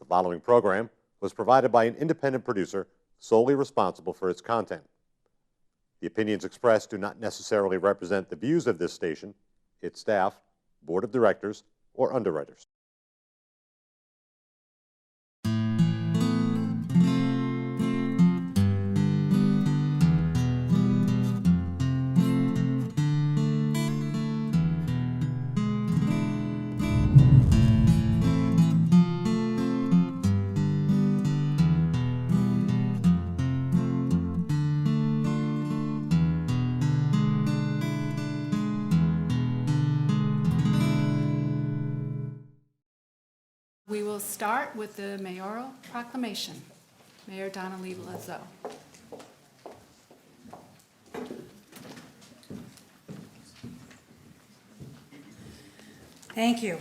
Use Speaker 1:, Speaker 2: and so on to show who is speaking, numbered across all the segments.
Speaker 1: following program was provided by an independent producer solely responsible for its content. The opinions expressed do not necessarily represent the views of this station, its staff, board of directors, or underwriters.
Speaker 2: We will start with the mayoral proclamation. Mayor Donnelly Lazo.
Speaker 3: Thank you.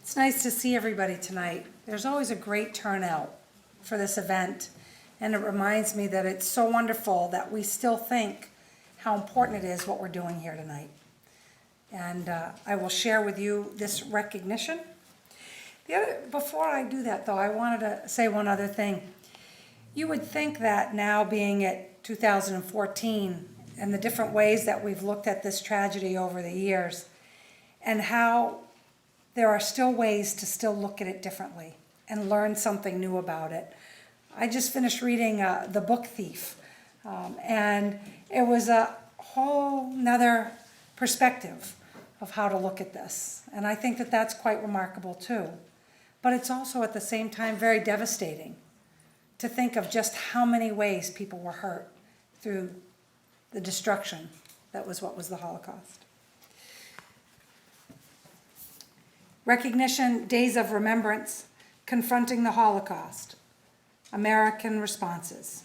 Speaker 3: It's nice to see everybody tonight. There's always a great turnout for this event, and it reminds me that it's so wonderful that we still think how important it is what we're doing here tonight. And I will share with you this recognition. Before I do that, though, I wanted to say one other thing. You would think that now, being at 2014, and the different ways that we've looked at this tragedy over the years, and how there are still ways to still look at it differently and learn something new about it. I just finished reading The Book Thief, and it was a whole nother perspective of how to look at this. And I think that that's quite remarkable too. But it's also at the same time very devastating to think of just how many ways people were hurt through the destruction that was what was the Holocaust. Recognition, Days of Remembrance, Confronting the Holocaust, American Responses.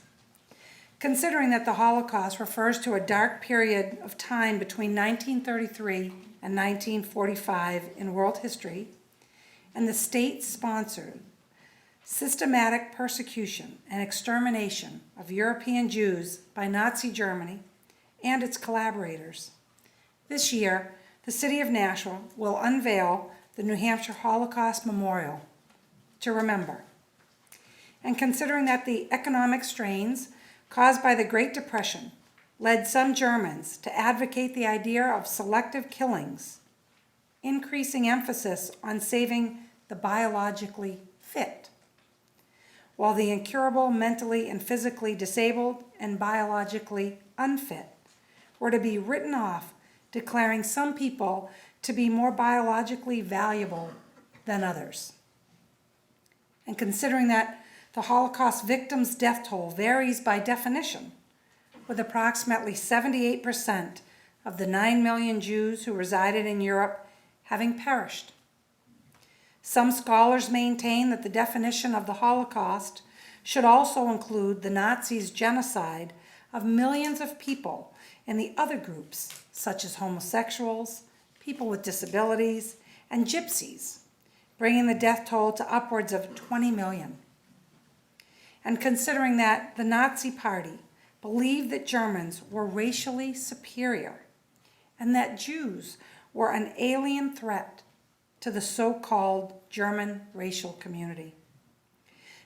Speaker 3: Considering that the Holocaust refers to a dark period of time between 1933 and 1945 in world history, and the state-sponsored systematic persecution and extermination of European Jews by Nazi Germany and its collaborators. This year, the City of Nashville will unveil the New Hampshire Holocaust Memorial to remember. And considering that the economic strains caused by the Great Depression led some Germans to advocate the idea of selective killings, increasing emphasis on saving the biologically fit, while the incurable, mentally and physically disabled and biologically unfit were to be written off, declaring some people to be more biologically valuable than others. And considering that the Holocaust victims' death toll varies by definition, with approximately 78% of the 9 million Jews who resided in Europe having perished. Some scholars maintain that the definition of the Holocaust should also include the Nazis' genocide of millions of people in the other groups, such as homosexuals, people with disabilities, and gypsies, bringing the death toll to upwards of 20 million. And considering that the Nazi Party believed that Germans were racially superior and that Jews were an alien threat to the so-called German racial community.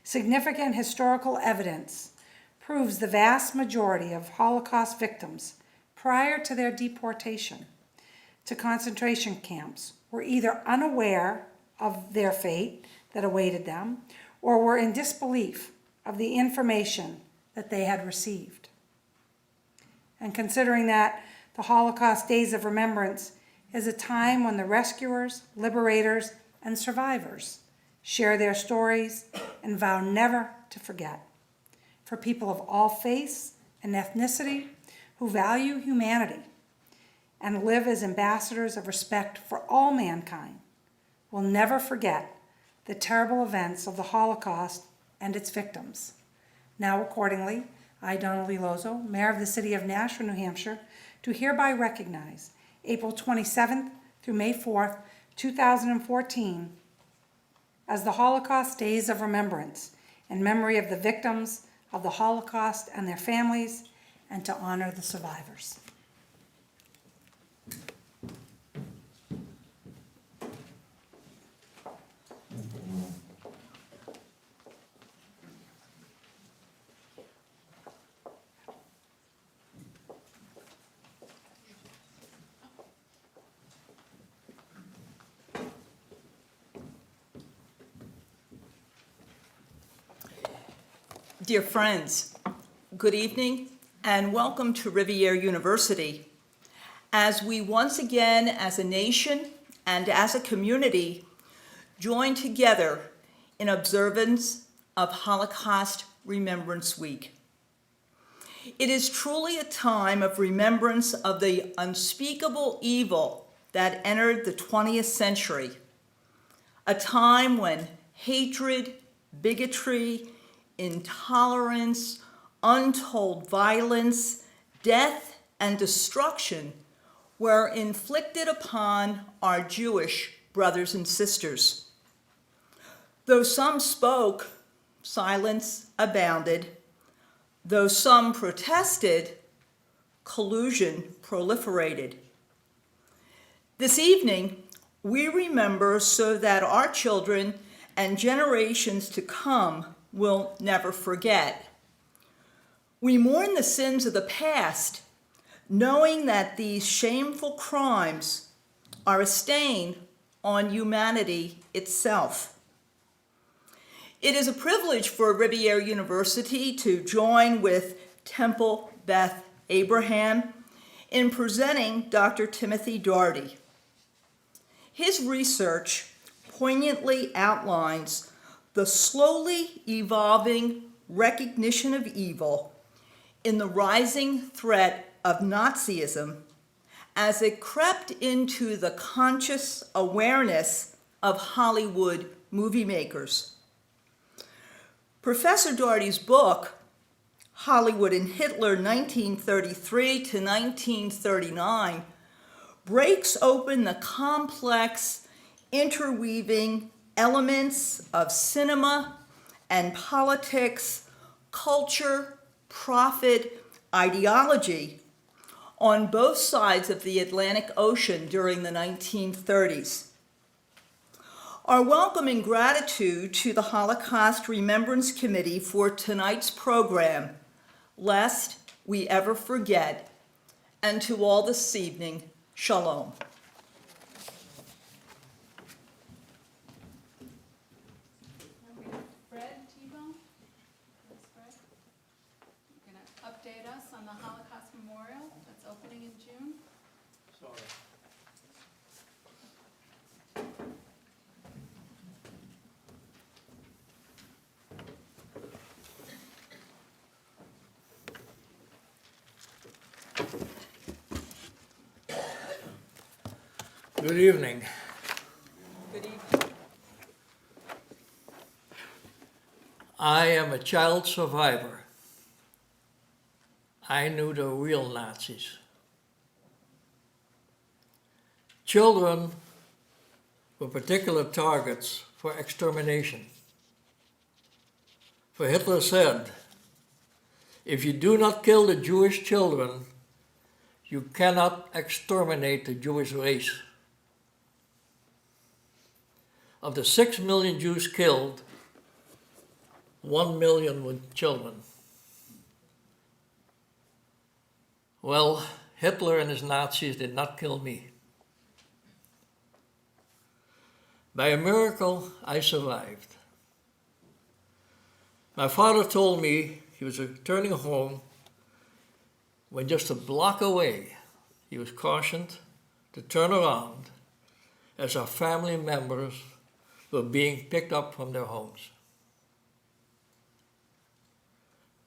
Speaker 3: Significant historical evidence proves the vast majority of Holocaust victims prior to their deportation to concentration camps were either unaware of their fate that awaited them or were in disbelief of the information that they had received. And considering that the Holocaust Days of Remembrance is a time when the rescuers, liberators, and survivors share their stories and vow never to forget. For people of all faiths and ethnicity who value humanity and live as ambassadors of respect for all mankind will never forget the terrible events of the Holocaust and its victims. Now, accordingly, I, Donnelly Lazo, Mayor of the City of Nashville, New Hampshire, do hereby recognize April 27th through May 4th, 2014, as the Holocaust Days of Remembrance in memory of the victims of the Holocaust and their families, and to honor the survivors.
Speaker 4: Dear friends, good evening and welcome to Rivier University. As we once again, as a nation and as a community, join together in observance of Holocaust Remembrance Week. It is truly a time of remembrance of the unspeakable evil that entered the 20th century, a time when hatred, bigotry, intolerance, untold violence, death, and destruction were inflicted upon our Jewish brothers and sisters. Though some spoke, silence abounded. Though some protested, collusion proliferated. This evening, we remember so that our children and generations to come will never forget. We mourn the sins of the past, knowing that these shameful crimes are a stain on humanity itself. It is a privilege for Rivier University to join with Temple Beth Abraham in presenting Dr. Timothy Doherty. His research poignantly outlines the slowly evolving recognition of evil in the rising threat of Nazism as it crept into the conscious awareness of Hollywood movie makers. Professor Doherty's book, Hollywood and Hitler, 1933 to 1939, breaks open the complex, interweaving elements of cinema and politics, culture, profit, ideology on both sides of the Atlantic Ocean during the 1930s. Our welcome and gratitude to the Holocaust Remembrance Committee for tonight's program, Lest We Ever Forget, and to all this evening, Shalom.
Speaker 2: Fred T-Bone? Fred? You're going to update us on the Holocaust Memorial that's opening in June?
Speaker 5: Sorry. Good evening.
Speaker 4: Good evening.
Speaker 5: I am a child survivor. I knew the real Nazis. Children were particular targets for extermination. For Hitler said, if you do not kill the Jewish children, you cannot exterminate the Jewish race. Of the 6 million Jews killed, 1 million were children. Well, Hitler and his Nazis did not kill me. By a miracle, I survived. My father told me he was returning home when just a block away, he was cautioned to turn around as our family members were being picked up from their homes.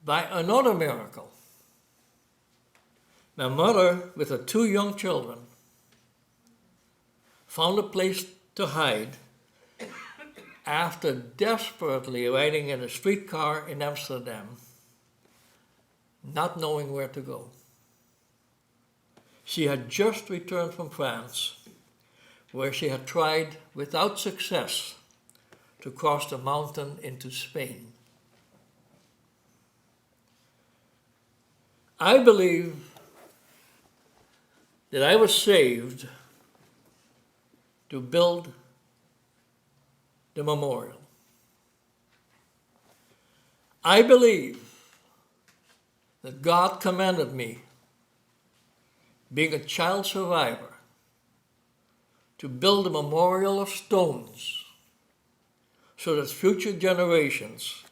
Speaker 5: By another miracle, my mother, with her 2 young children, found a place to hide after desperately riding in a streetcar in Amsterdam, not knowing where to go. She had just returned from France, where she had tried without success to cross the mountain into Spain. I believe that I was saved to build the memorial. I believe that God commanded me, being a child survivor, to build a memorial of stones so that future generations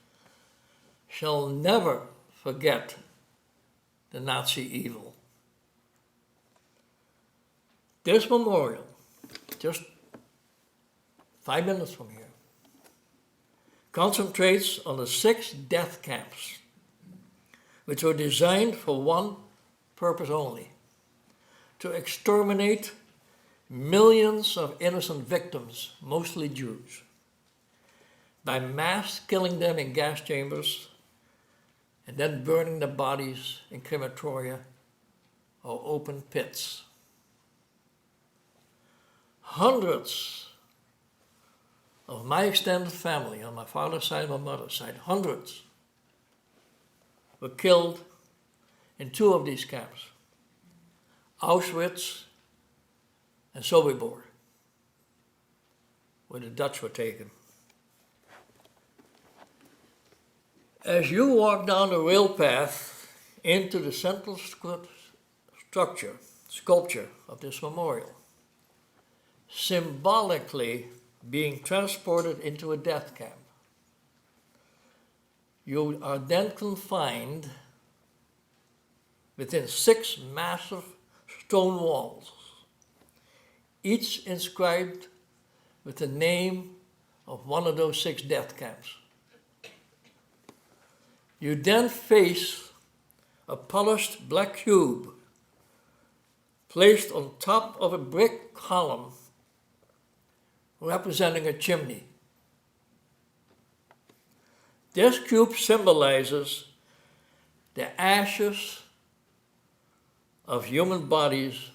Speaker 5: shall never forget the Nazi evil. This memorial, just 5 minutes from here, concentrates on the 6 death camps, which were designed for one purpose only: to exterminate millions of innocent victims, mostly Jews, by mass killing them in gas chambers and then burning the bodies in crematoria or open pits. Hundreds of my extended family, on my father's side and my mother's side, hundreds, were killed in 2 of these camps, Auschwitz and Sobibor, where the Dutch were taken. As you walk down the rail path into the central sculpture of this memorial, symbolically being transported into a death camp, you are then confined within 6 massive stone walls, each inscribed with the name of one of those 6 death camps. You then face a polished black cube placed on top of a brick column representing a chimney. This cube symbolizes the ashes of human bodies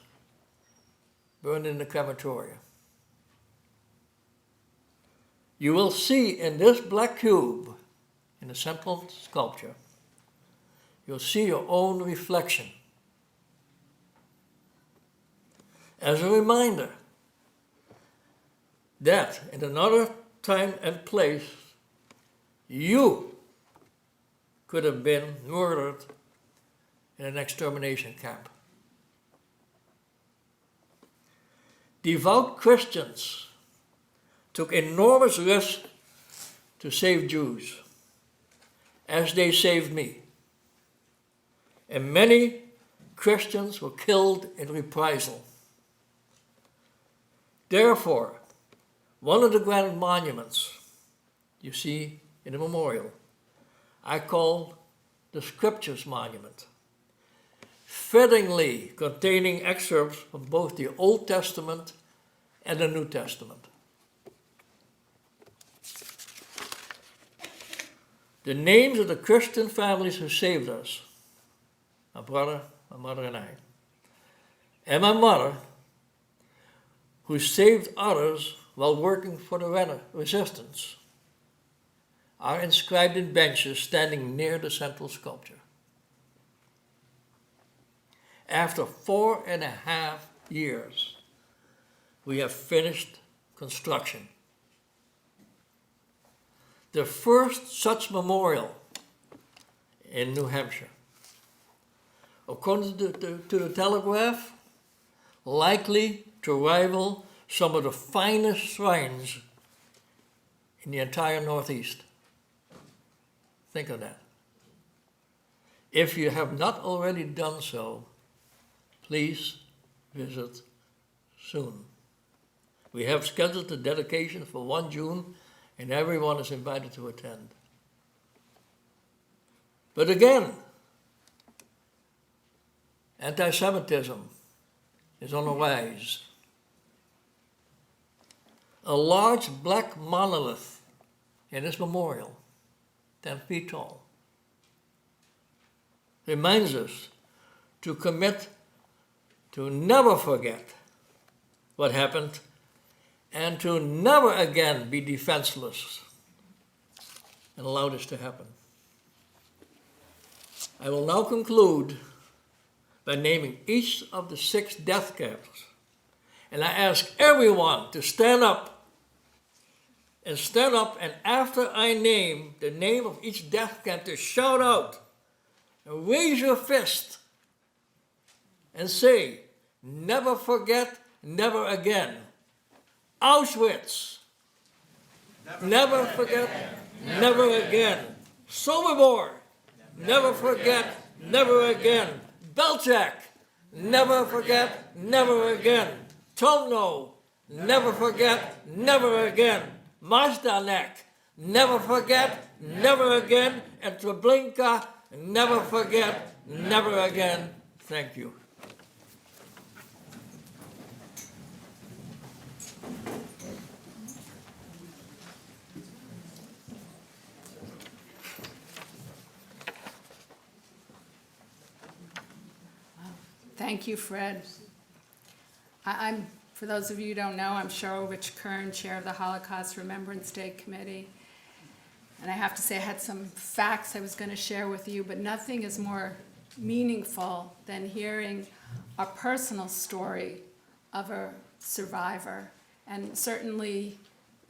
Speaker 5: burned in the crematoria. You will see in this black cube, in the central sculpture, you'll see your own reflection. As a reminder that in another time and place, you could have been murdered in an extermination camp. Devout Christians took enormous risks to save Jews, as they saved me. And many Christians were killed in reprisal. Therefore, one of the grand monuments you see in the memorial, I call the Scriptures Monument, fittingly containing excerpts from both the Old Testament and the New Testament. The names of the Christian families who saved us, my brother, my mother, and I, and my mother, who saved others while working for the resistance, are inscribed in benches standing near the central sculpture. After 4.5 years, we have finished construction. The first such memorial in New Hampshire, according to the Telegraph, likely to rival some of the finest shrines in the entire Northeast. Think of that. If you have not already done so, please visit soon. We have scheduled the dedication for 1 June, and everyone is invited to attend. But again, anti-Semitism is on the rise. A large black monolith in this memorial, 10 feet tall, reminds us to commit to never forget what happened and to never again be defenseless and allow this to happen. I will now conclude by naming each of the 6 death camps, and I ask everyone to stand up, and after I name the name of each death camp, to shout out and raise your fist and say, "Never forget, never again." Auschwitz. Never forget, never again. Sobibor, never forget, never again. Belchak, never forget, never again. Tomno, never forget, never again. Majdanek, never forget, never again. And Treblinka, never forget, never again. Thank you.
Speaker 2: Thank you, Fred. I'm, for those of you who don't know, I'm Cheryl Rich Kern, Chair of the Holocaust Remembrance Day Committee. And I have to say I had some facts I was going to share with you, but nothing is more meaningful than hearing a personal story of a survivor. And certainly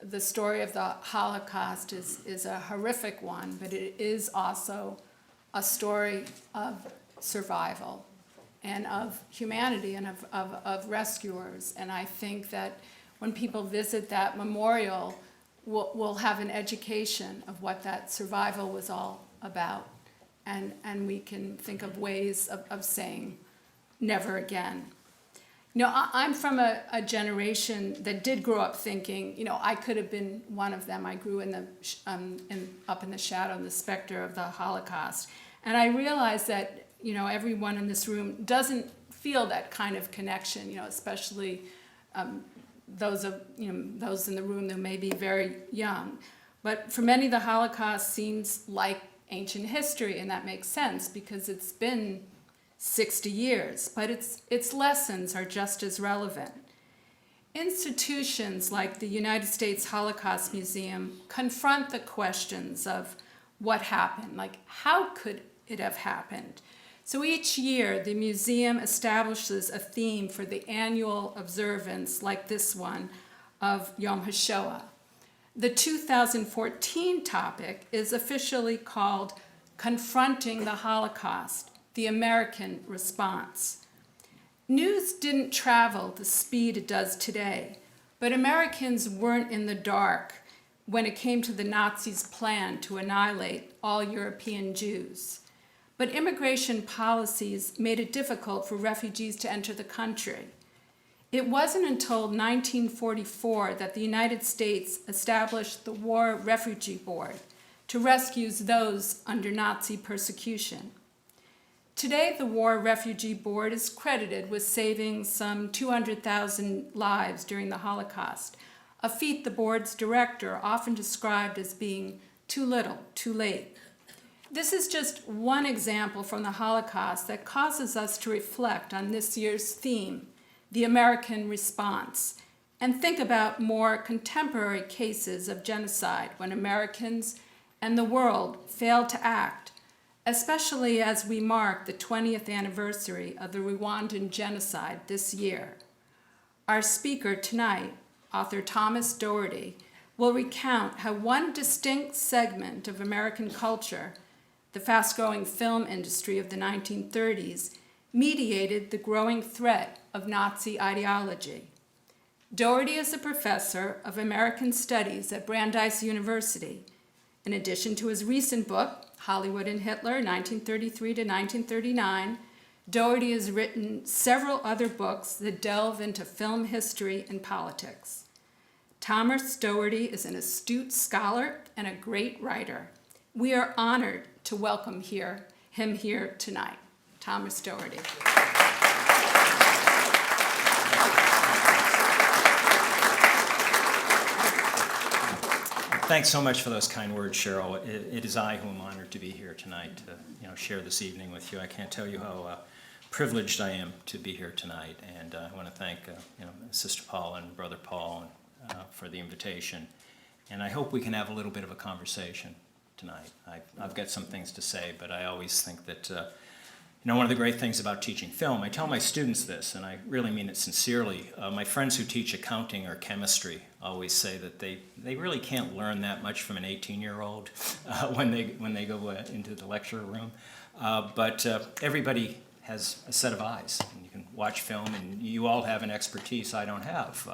Speaker 2: the story of the Holocaust is a horrific one, but it is also a story of survival and of humanity and of rescuers. And I think that when people visit that memorial, we'll have an education of what that survival was all about. And we can think of ways of saying never again. You know, I'm from a generation that did grow up thinking, you know, I could have been one of them. I grew up in the shadow and the specter of the Holocaust. And I realized that, you know, everyone in this room doesn't feel that kind of connection, you know, especially those in the room that may be very young. But for many, the Holocaust seems like ancient history, and that makes sense because it's been 60 years, but its lessons are just as relevant. Institutions like the United States Holocaust Museum confront the questions of what happened, like how could it have happened? So each year, the museum establishes a theme for the annual observance, like this one, of Yom HaShoah. The 2014 topic is officially called Confronting the Holocaust, the American Response. News didn't travel the speed it does today, but Americans weren't in the dark when it came to the Nazis' plan to annihilate all European Jews. But immigration policies made it difficult for refugees to enter the country. It wasn't until 1944 that the United States established the War Refugee Board to rescue those under Nazi persecution. Today, the War Refugee Board is credited with saving some 200,000 lives during the Holocaust, a feat the board's director often described as being too little, too late. This is just one example from the Holocaust that causes us to reflect on this year's theme, the American response, and think about more contemporary cases of genocide when Americans and the world failed to act, especially as we mark the 20th anniversary of the Rwandan genocide this year. Our speaker tonight, author Thomas Doherty, will recount how one distinct segment of American culture, the fast-growing film industry of the 1930s, mediated the growing threat of Nazi ideology. Doherty is a professor of American Studies at Brandeis University. In addition to his recent book, Hollywood and Hitler, 1933 to 1939, Doherty has written several other books that delve into film history and politics. Thomas Doherty is an astute scholar and a great writer. We are honored to welcome him here tonight. Thomas Doherty.
Speaker 6: Thanks so much for those kind words, Cheryl. It is I who am honored to be here tonight to share this evening with you. I can't tell you how privileged I am to be here tonight, and I want to thank Sister Paul and Brother Paul for the invitation. And I hope we can have a little bit of a conversation tonight. I've got some things to say, but I always think that one of the great things about teaching film, I tell my students this, and I really mean it sincerely. My friends who teach accounting or chemistry always say that they really can't learn that much from an 18-year-old when they go into the lecture room. But everybody has a set of eyes, and you can watch film, and you all have an expertise I don't have,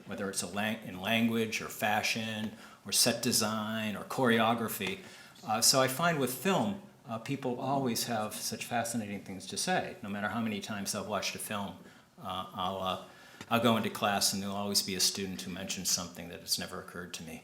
Speaker 6: whether it's in language or fashion or set design or choreography. So I find with film, people always have such fascinating things to say. No matter how many times I've watched a film, I'll go into class and there'll always be a student who mentions something that has never occurred to me.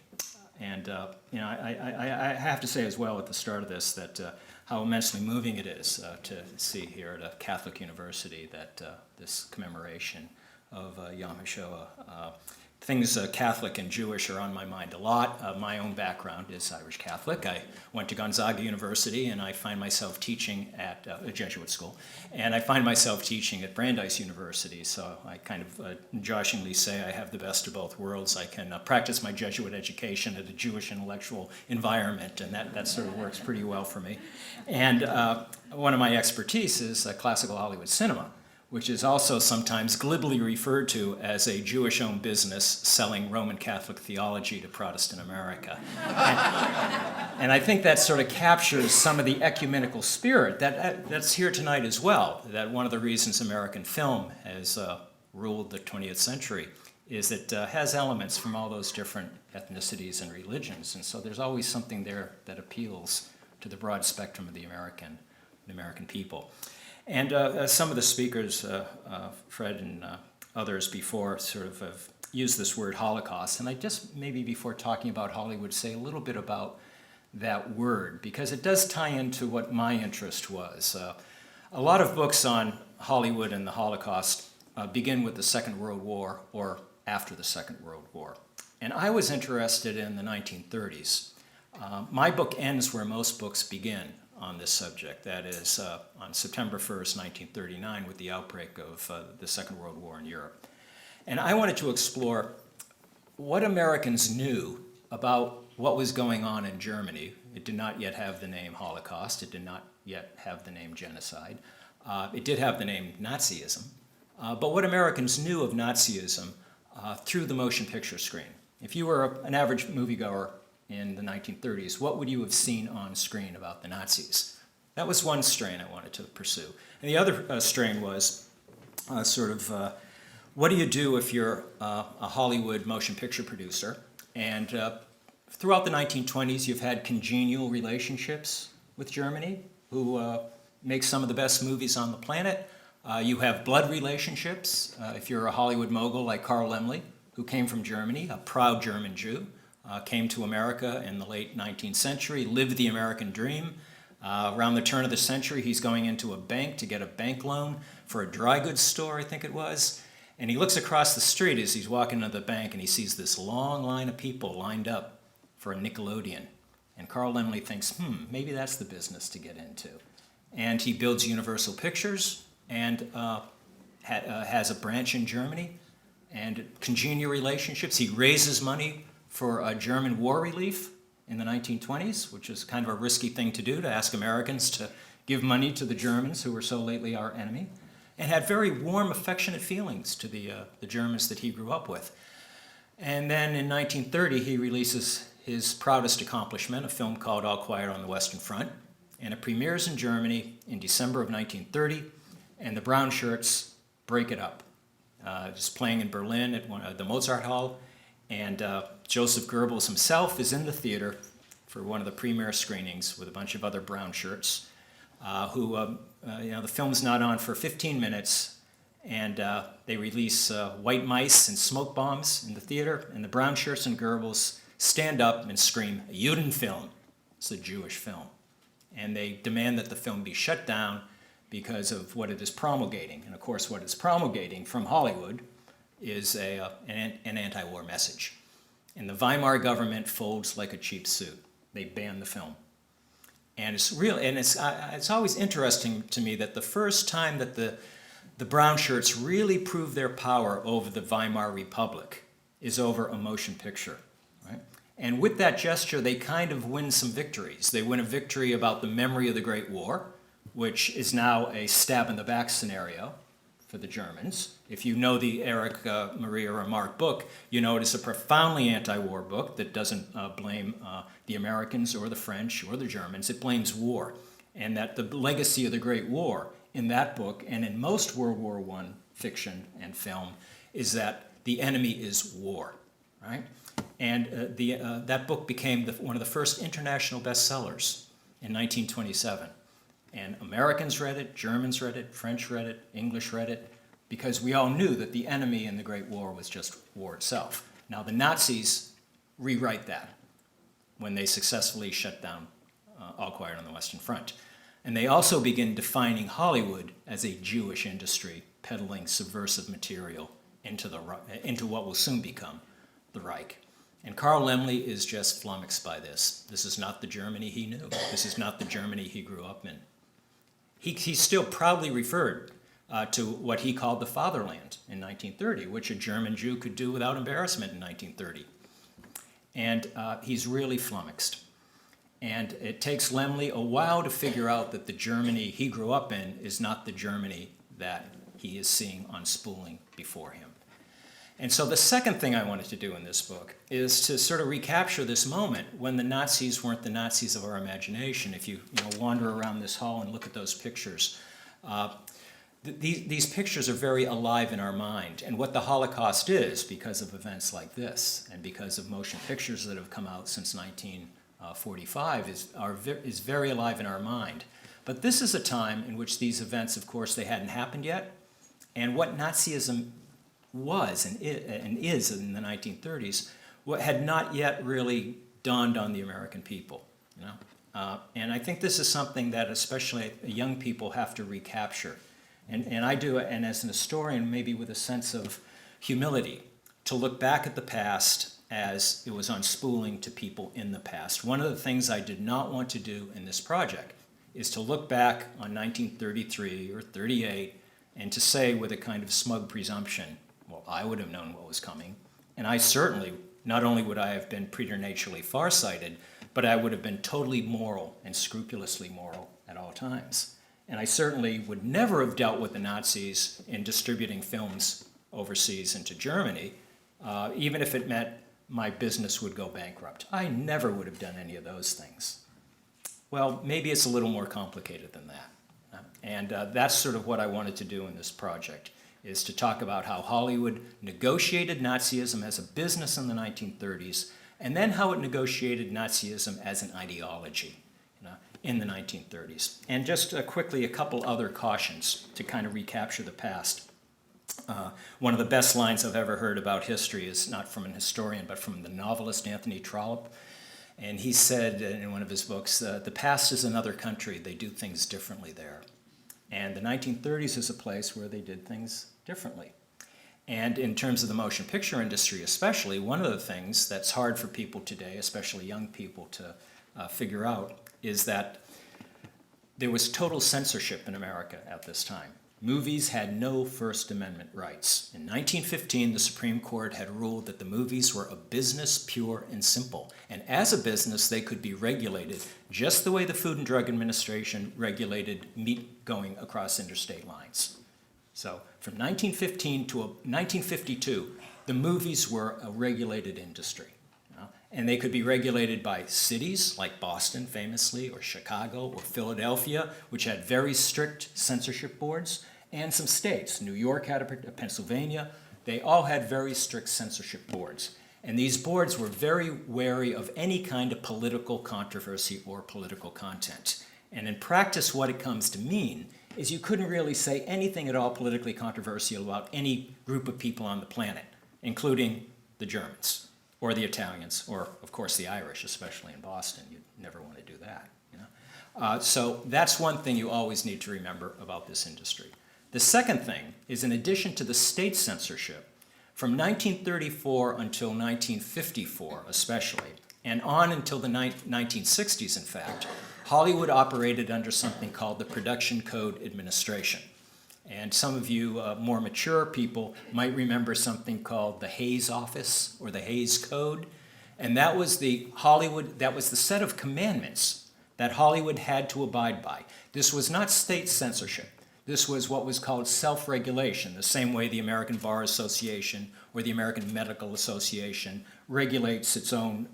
Speaker 6: And I have to say as well at the start of this that how immensely moving it is to see here at a Catholic university that this commemoration of Yom HaShoah. Things Catholic and Jewish are on my mind a lot. My own background is Irish Catholic. I went to Gonzaga University, and I find myself teaching at a Jesuit school, and I find myself teaching at Brandeis University. So I kind of joshingly say I have the best of both worlds. I can practice my Jesuit education at a Jewish intellectual environment, and that sort of works pretty well for me. And one of my expertise is classical Hollywood cinema, which is also sometimes glibly referred to as a Jewish-owned business selling Roman Catholic theology to Protestant America. And I think that sort of captures some of the ecumenical spirit that's here tonight as well, that one of the reasons American film has ruled the 20th century is it has elements from all those different ethnicities and religions, and so there's always something there that appeals to the broad spectrum of the American people. And some of the speakers, Fred and others before, sort of have used this word Holocaust. And I just maybe before talking about Hollywood, say a little bit about that word, because it does tie into what my interest was. A lot of books on Hollywood and the Holocaust begin with the Second World War or after the Second World War. And I was interested in the 1930s. My book ends where most books begin on this subject, that is on September 1st, 1939, with the outbreak of the Second World War in Europe. And I wanted to explore what Americans knew about what was going on in Germany. It did not yet have the name Holocaust. It did not yet have the name genocide. It did have the name Nazism. But what Americans knew of Nazism through the motion picture screen. If you were an average moviegoer in the 1930s, what would you have seen on screen about the Nazis? That was one strain I wanted to pursue. And the other strain was what do you do if you're a Hollywood motion picture producer? And throughout the 1920s, you've had congenial relationships with Germany, who make some of the best movies on the planet. You have blood relationships. If you're a Hollywood mogul like Carl Laemmle, who came from Germany, a proud German Jew, came to America in the late 19th century, lived the American dream. Around the turn of the century, he's going into a bank to get a bank loan for a dry goods store, I think it was. And he looks across the street as he's walking into the bank, and he sees this long line of people lined up for a Nickelodeon. And Carl Laemmle thinks, maybe that's the business to get into. And he builds Universal Pictures and has a branch in Germany and congenial relationships. He raises money for German war relief in the 1920s, which is kind of a risky thing to do, to ask Americans to give money to the Germans, who were so lately our enemy, and had very warm, affectionate feelings to the Germans that he grew up with. And then in 1930, he releases his proudest accomplishment, a film called All Quiet on the Western Front, and it premieres in Germany in December of 1930, and the brown shirts break it up. Just playing in Berlin at the Mozart Hall, and Joseph Goebbels himself is in the theater for one of the premiere screenings with a bunch of other brown shirts, the film's not on for 15 minutes, and they release white mice and smoke bombs in the theater, and the brown shirts and Goebbels stand up and scream, "Judenfilm." It's a Jewish film. And they demand that the film be shut down because of what it is promulgating. And of course, what it's promulgating from Hollywood is an anti-war message. And the Weimar government folds like a cheap suit. They ban the film. And it's always interesting to me that the first time that the brown shirts really prove their power over the Weimar Republic is over a motion picture, right? And with that gesture, they kind of win some victories. They win a victory about the memory of the Great War, which is now a stab in the back scenario for the Germans. If you know the Eric Maria Remarque book, you know it is a profoundly anti-war book that doesn't blame the Americans or the French or the Germans. It blames war. And that the legacy of the Great War in that book and in most World War I fiction and film is that the enemy is war, right? And that book became one of the first international bestsellers in 1927. And Americans read it, Germans read it, French read it, English read it, because we all knew that the enemy in the Great War was just war itself. Now the Nazis rewrite that when they successfully shut down All Quiet on the Western Front. And they also begin defining Hollywood as a Jewish industry, peddling subversive material into what will soon become the Reich. And Carl Laemmle is just flummoxed by this. This is not the Germany he knew. This is not the Germany he grew up in. He still proudly referred to what he called the fatherland in 1930, which a German Jew could do without embarrassment in 1930. And he's really flummoxed. And it takes Laemmle a while to figure out that the Germany he grew up in is not the Germany that he is seeing unspooling before him. And so the second thing I wanted to do in this book is to sort of recapture this moment when the Nazis weren't the Nazis of our imagination. If you wander around this hall and look at those pictures, these pictures are very alive in our mind. And what the Holocaust is, because of events like this, and because of motion pictures that have come out since 1945, is very alive in our mind. But this is a time in which these events, of course, they hadn't happened yet. And what Nazism was and is in the 1930s, what had not yet really dawned on the American people. And I think this is something that especially young people have to recapture. And I do it, and as an historian, maybe with a sense of humility, to look back at the past as it was unspooling to people in the past. One of the things I did not want to do in this project is to look back on 1933 or 38 and to say with a kind of smug presumption, well, I would have known what was coming. And I certainly, not only would I have been preternaturally farsighted, but I would have been totally moral and scrupulously moral at all times. And I certainly would never have dealt with the Nazis in distributing films overseas into Germany, even if it meant my business would go bankrupt. I never would have done any of those things. Well, maybe it's a little more complicated than that. And that's sort of what I wanted to do in this project, is to talk about how Hollywood negotiated Nazism as a business in the 1930s, and then how it negotiated Nazism as an ideology in the 1930s. And just quickly, a couple other cautions to kind of recapture the past. One of the best lines I've ever heard about history is not from an historian, but from the novelist Anthony Trollope. And he said in one of his books, the past is another country, they do things differently there. And the 1930s is a place where they did things differently. And in terms of the motion picture industry especially, one of the things that's hard for people today, especially young people, to figure out is that there was total censorship in America at this time. Movies had no First Amendment rights. In 1915, the Supreme Court had ruled that the movies were a business pure and simple. And as a business, they could be regulated just the way the Food and Drug Administration regulated meat going across interstate lines. So from 1915 to 1952, the movies were a regulated industry. And they could be regulated by cities like Boston, famously, or Chicago, or Philadelphia, which had very strict censorship boards, and some states. New York had Pennsylvania. They all had very strict censorship boards. And these boards were very wary of any kind of political controversy or political content. And in practice, what it comes to mean is you couldn't really say anything at all politically controversial about any group of people on the planet, including the Germans, or the Italians, or of course the Irish, especially in Boston. You'd never want to do that. So that's one thing you always need to remember about this industry. The second thing is, in addition to the state censorship, from 1934 until 1954 especially, and on until the 1960s in fact, Hollywood operated under something called the Production Code Administration. And some of you more mature people might remember something called the Hays Office or the Hays Code. And that was the set of commandments that Hollywood had to abide by. This was not state censorship. This was what was called self-regulation, the same way the American Bar Association or the American Medical Association regulates its own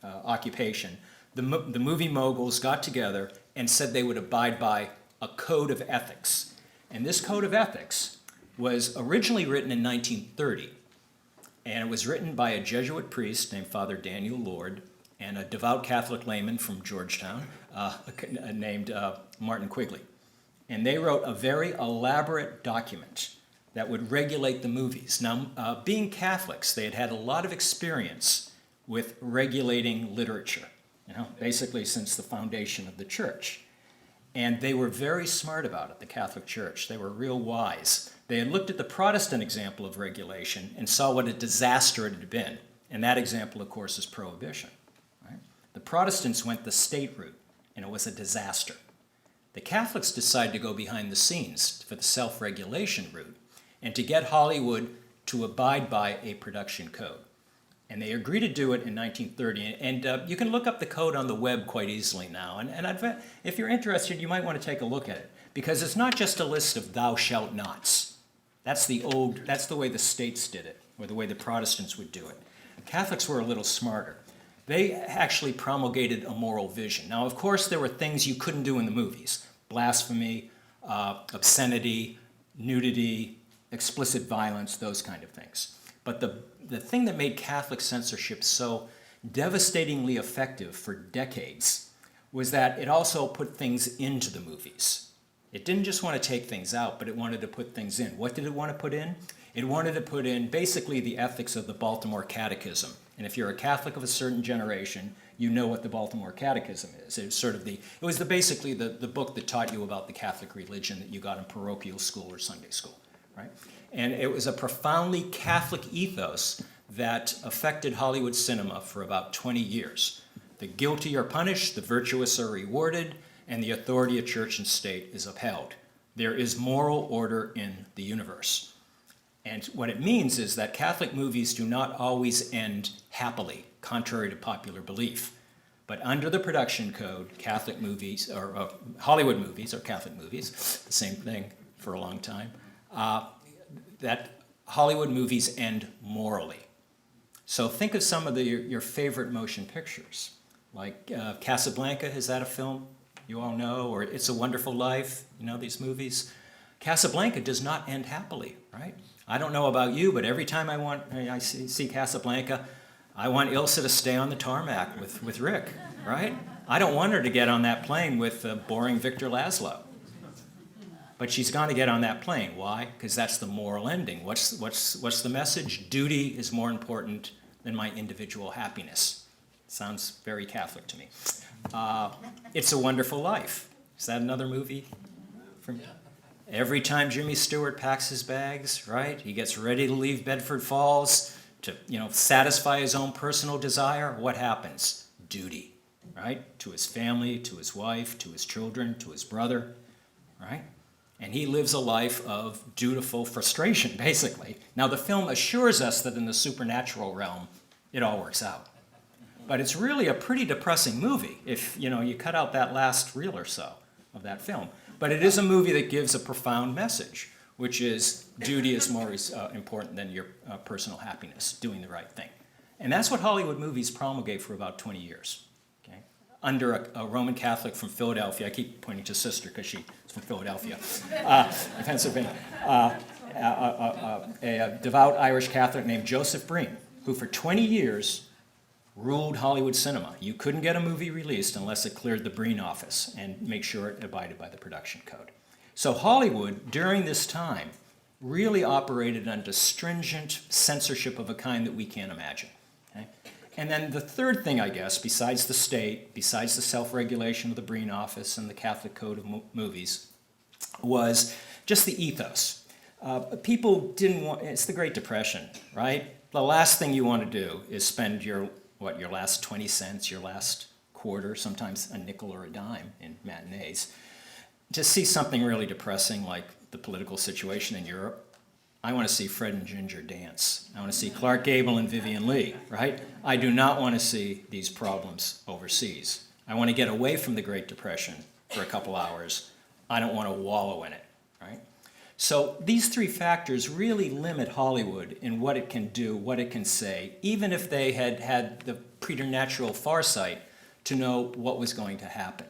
Speaker 6: occupation. The movie moguls got together and said they would abide by a code of ethics. And this code of ethics was originally written in 1930, And it was written by a Jesuit priest named Father Daniel Lord and a devout Catholic layman from Georgetown named Martin Quigley. And they wrote a very elaborate document that would regulate the movies. Now, being Catholics, they had had a lot of experience with regulating literature, basically since the foundation of the church. And they were very smart about it, the Catholic Church. They were real wise. They had looked at the Protestant example of regulation and saw what a disaster it had been. And that example, of course, is prohibition. Right? The Protestants went the state route, and it was a disaster. The Catholics decided to go behind the scenes for the self-regulation route and to get Hollywood to abide by a production code. And they agreed to do it in 1930. And you can look up the code on the web quite easily now. And if you're interested, you might want to take a look at it. Because it's not just a list of thou shalt nots. That's the way the states did it, or the way the Protestants would do it. Catholics were a little smarter. They actually promulgated a moral vision. Now, of course, there were things you couldn't do in the movies. Blasphemy, obscenity, nudity, explicit violence, those kind of things. But the thing that made Catholic censorship so devastatingly effective for decades was that it also put things into the movies. It didn't just want to take things out, but it wanted to put things in. What did it want to put in? It wanted to put in basically the ethics of the Baltimore Catechism. And if you're a Catholic of a certain generation, you know what the Baltimore Catechism is. It was basically the book that taught you about the Catholic religion that you got in parochial school or Sunday school, right? And it was a profoundly Catholic ethos that affected Hollywood cinema for about 20 years. The guilty are punished, the virtuous are rewarded, and the authority of church and state is upheld. There is moral order in the universe. And what it means is that Catholic movies do not always end happily, contrary to popular belief. But under the production code, Catholic movies, or Hollywood movies, or Catholic movies, the same thing for a long time, that Hollywood movies end morally. So think of some of your favorite motion pictures, like Casablanca. Is that a film you all know? Or It's a Wonderful Life, these movies. Casablanca does not end happily, right? I don't know about you, but every time I see Casablanca, I want Ilsa to stay on the tarmac with Rick, right? I don't want her to get on that plane with boring Victor Laszlo. But she's going to get on that plane. Why? Because that's the moral ending. What's the message? Duty is more important than my individual happiness. Sounds very Catholic to me. It's a Wonderful Life. Is that another movie? Every time Jimmy Stewart packs his bags, right? He gets ready to leave Bedford Falls to, satisfy his own personal desire. What happens? Duty, right? To his family, to his wife, to his children, to his brother, right? And he lives a life of dutiful frustration, basically. Now, the film assures us that in the supernatural realm, it all works out. But it's really a pretty depressing movie if, you cut out that last reel or so of that film. But it is a movie that gives a profound message, which is duty is more important than your personal happiness, doing the right thing. And that's what Hollywood movies promulgate for about 20 years. Okay? Under a Roman Catholic from Philadelphia. I keep pointing to sister because she's from Philadelphia, Pennsylvania. A devout Irish Catholic named Joseph Breen, who for 20 years ruled Hollywood cinema. You couldn't get a movie released unless it cleared the Breen office and make sure it abided by the production code. So Hollywood, during this time, really operated under stringent censorship of a kind that we can't imagine. Okay? And then the third thing, I guess, besides the state, besides the self-regulation of the Breen office and the Catholic code of movies, was just the ethos. People didn't want, it's the Great Depression, right? The last thing you want to do is spend your last 20 cents, your last quarter, sometimes a nickel or a dime in matinees, to see something really depressing like the political situation in Europe. I want to see Fred and Ginger dance. I want to see Clark Gable and Vivian Leigh, right? I do not want to see these problems overseas. I want to get away from the Great Depression for a couple hours. I don't want to wallow in it, right? So these three factors really limit Hollywood in what it can do, what it can say, even if they had had the preternatural foresight to know what was going to happen.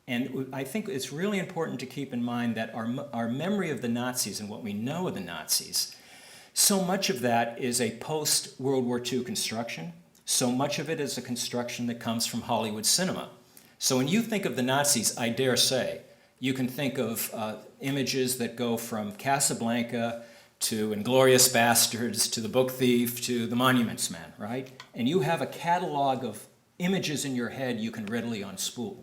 Speaker 6: And I think it's really important to keep in mind that our memory of the Nazis and what we know of the Nazis So much of that is a post-World War II construction. So much of it is a construction that comes from Hollywood cinema. So when you think of the Nazis, I dare say, you can think of images that go from Casablanca to Inglourious Bastards to The Book Thief to The Monuments Men, right? And you have a catalog of images in your head you can readily unspool.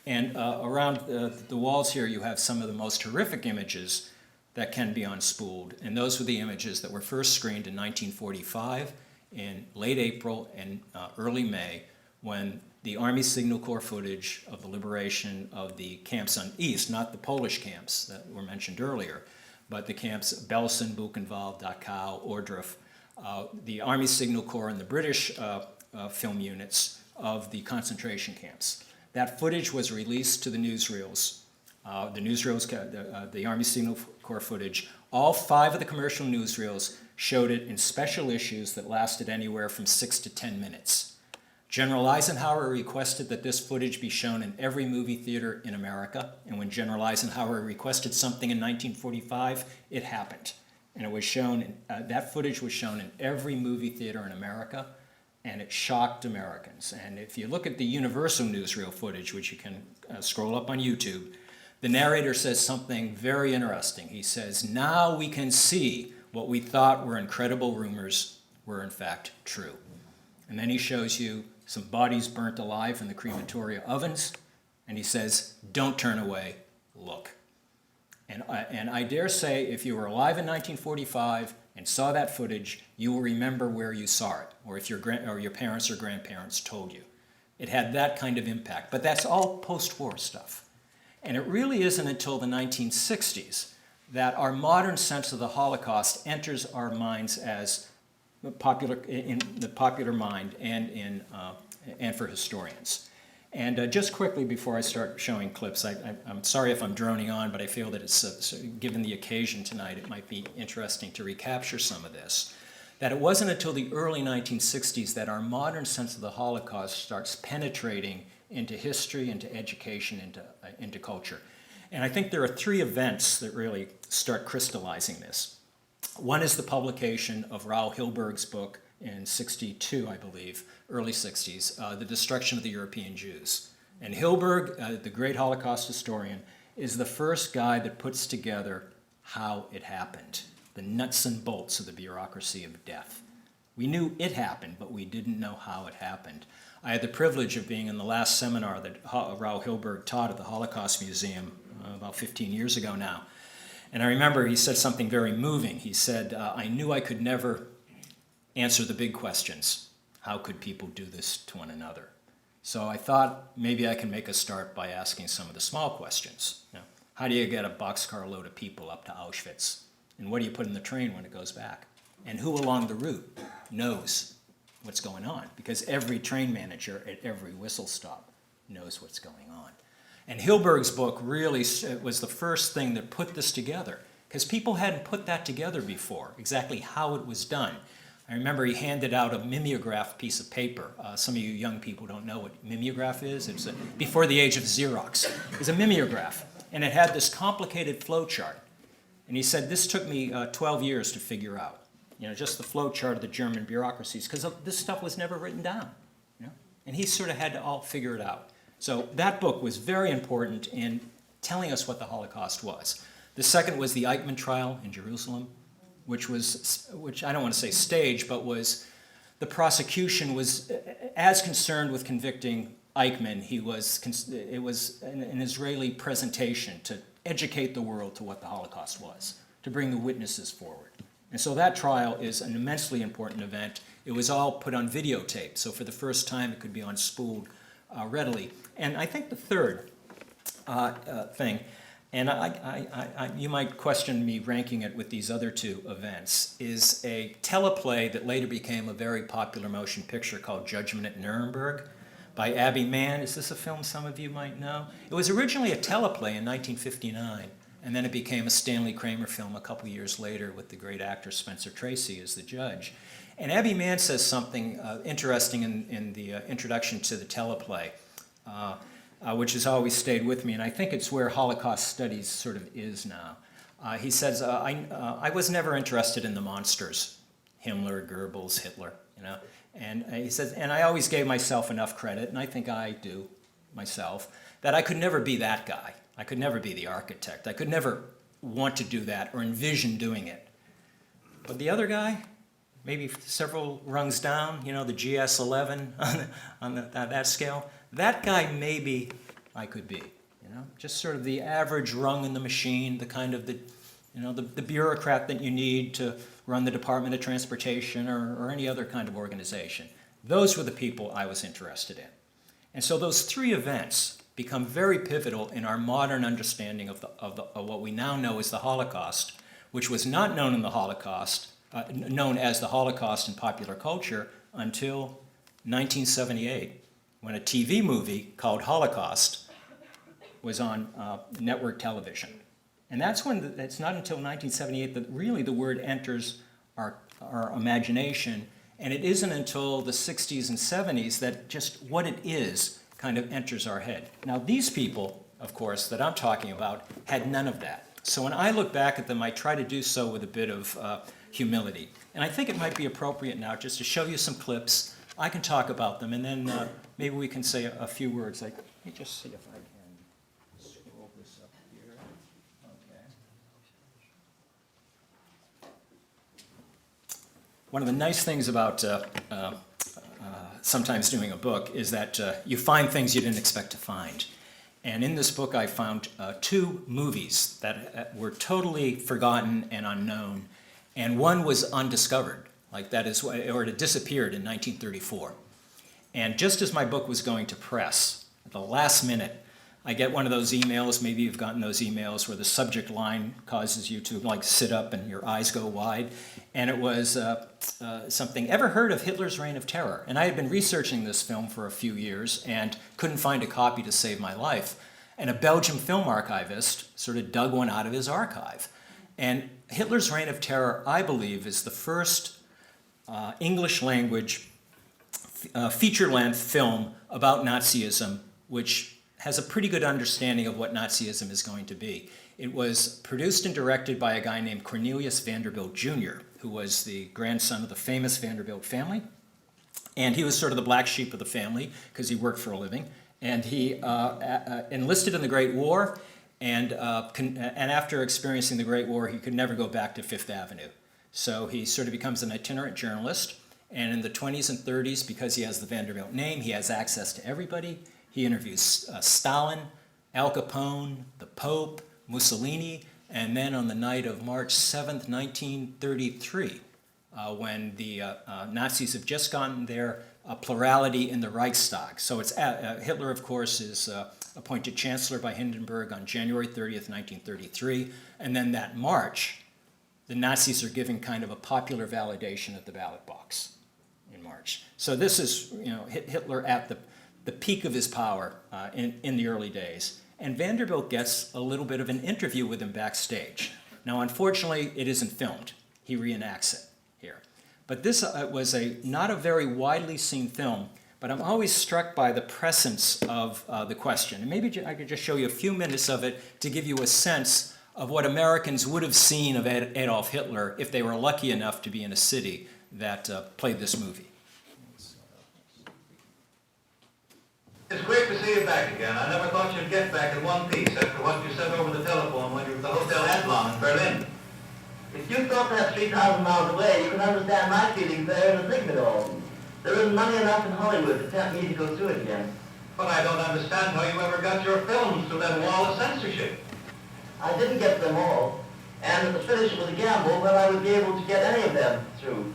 Speaker 6: And around the walls here, you have some of the most horrific images that can be unspooled. And those were the images that were first screened in 1945 in late April and early May, when the Army Signal Corps footage of the liberation of the camps on East, not the Polish camps that were mentioned earlier, but the camps Belsen, Buchenwald, Dachau, Ohrdruf, the Army Signal Corps and the British film units of the concentration camps. That footage was released to the newsreels. The Army Signal Corps footage, all 5 of the commercial newsreels showed it in special issues that lasted anywhere from 6 to 10 minutes. General Eisenhower requested that this footage be shown in every movie theater in America, and when General Eisenhower requested something in 1945, it happened. And it was shown, that footage was shown in every movie theater in America, and it shocked Americans. And if you look at the Universal newsreel footage, which you can scroll up on YouTube, the narrator says something very interesting. He says, "Now we can see what we thought were incredible rumors were in fact true." And then he shows you some bodies burnt alive in the crematoria ovens, and he says, "Don't turn away, look." And I dare say, if you were alive in 1945 and saw that footage, you will remember where you saw it, or if your parents or grandparents told you. It had that kind of impact. But that's all post-war stuff. And it really isn't until the 1960s that our modern sense of the Holocaust enters our minds as in the popular mind and for historians. And just quickly before I start showing clips, I'm sorry if I'm droning on, but I feel that it's, given the occasion tonight, it might be interesting to recapture some of this. That it wasn't until the early 1960s that our modern sense of the Holocaust starts penetrating into history, into education, into culture. And I think there are 3 events that really start crystallizing this. One is the publication of Raoul Hilberg's book in 62, I believe, early 60s, The Destruction of the European Jews. And Hilberg, the great Holocaust historian, is the first guy that puts together how it happened, the nuts and bolts of the bureaucracy of death. We knew it happened, but we didn't know how it happened. I had the privilege of being in the last seminar that Raoul Hilberg taught at the Holocaust Museum about 15 years ago now. And I remember he said something very moving. He said, "I knew I could never answer the big questions. How could people do this to one another?" So I thought maybe I can make a start by asking some of the small questions. You know, how do you get a boxcar load of people up to Auschwitz? And what do you put in the train when it goes back? And who along the route knows what's going on? Because every train manager at every whistle stop knows what's going on. And Hilberg's book really was the first thing that put this together, because people hadn't put that together before, exactly how it was done. I remember he handed out a mimeograph piece of paper. Some of you young people don't know what mimeograph is. It's before the age of Xerox. It was a mimeograph, and it had this complicated flow chart. And he said, "This took me 12 years to figure out, you know, just the flow chart of the German bureaucracies, because this stuff was never written down, you know? And he sort of had to all figure it out. So that book was very important in telling us what the Holocaust was. The second was the Eichmann trial in Jerusalem, which I don't want to say staged, but the prosecution was as concerned with convicting Eichmann. It was an Israeli presentation to educate the world to what the Holocaust was, to bring the witnesses forward. And so that trial is an immensely important event. It was all put on videotape, so for the first time it could be unspooled readily. And I think the third thing, and you might question me ranking it with these other 2 events, is a teleplay that later became a very popular motion picture called Judgment at Nuremberg by Abby Mann. Is this a film some of you might know? It was originally a teleplay in 1959, and then it became a Stanley Kramer film a couple years later with the great actor Spencer Tracy as the judge. And Abby Mann says something interesting in the introduction to the teleplay, which has always stayed with me, and I think it's where Holocaust studies sort of is now. He says, I was never interested in the monsters, Himmler, Goebbels, Hitler, you know. And he says, and I always gave myself enough credit, and I think I do myself, that I could never be that guy. I could never be the architect. I could never want to do that or envision doing it. But the other guy, maybe several rungs down, you know, the GS11 on that scale, that guy maybe I could be, you know, just sort of the average rung in the machine, the kind of the bureaucrat that you need to run the Department of Transportation or any other kind of organization. Those were the people I was interested in. And so those three events become very pivotal in our modern understanding of what we now know as the Holocaust, which was not known in the Holocaust, known as the Holocaust in popular culture until 1978, when a TV movie called Holocaust was on network television. And that's when, it's not until 1978 that really the word enters our imagination, and it isn't until the 60s and 70s that just what it is kind of enters our head. Now these people, of course, that I'm talking about had none of that. So when I look back at them, I try to do so with a bit of humility. And I think it might be appropriate now just to show you some clips. I can talk about them, and then maybe we can say a few words. Like, let me just see if I can scroll this up here. Okay. One of the nice things about sometimes doing a book is that you find things you didn't expect to find. And in this book, I found two movies that were totally forgotten and unknown, and one was undiscovered, like that is, or it disappeared in 1934. And just as my book was going to press, at the last minute, I get one of those emails, maybe you've gotten those emails where the subject line causes you to like sit up and your eyes go wide. And it was something, ever heard of Hitler's Reign of Terror? And I had been researching this film for a few years and couldn't find a copy to save my life. And a Belgian film archivist sort of dug one out of his archive. And Hitler's Reign of Terror, I believe, is the first English language feature-length film about Nazism, which has a pretty good understanding of what Nazism is going to be. It was produced and directed by a guy named Cornelius Vanderbilt Jr., who was the grandson of the famous Vanderbilt family. And he was sort of the black sheep of the family because he worked for a living. And he enlisted in the Great War, and after experiencing the Great War, he could never go back to Fifth Avenue. So he sort of becomes an itinerant journalist. And in the 20s and 30s, because he has the Vanderbilt name, he has access to everybody. He interviews Stalin, Al Capone, the Pope, Mussolini, and then on the night of March 7th, 1933, when the Nazis have just gotten their plurality in the Reichstag. So it's Hitler, of course, is appointed Chancellor by Hindenburg on January 30th, 1933, and then that March, the Nazis are giving kind of a popular validation at the ballot box in March. So this is, you know, Hitler at the peak of his power in the early days. And Vanderbilt gets a little bit of an interview with him backstage. Now, unfortunately, it isn't filmed. He reenacts it here. But this was not a very widely seen film, but I'm always struck by the presence of the question. And maybe I could just show you a few minutes of it to give you a sense of what Americans would have seen of Adolf Hitler if they were lucky enough to be in a city that played this movie.
Speaker 7: It's great to see you back again. I never thought you'd get back in one piece after what you said over the telephone when you were at the Hotel Adlon in Berlin.
Speaker 8: If you thought that 3,000 miles away, you could understand my feelings there in the thick of it all. There isn't money enough in Hollywood to tempt me to go through it again.
Speaker 7: But I don't understand how you ever got your films through that wall of censorship.
Speaker 8: I didn't get them all, and at the finish it was a gamble whether I would be able to get any of them through.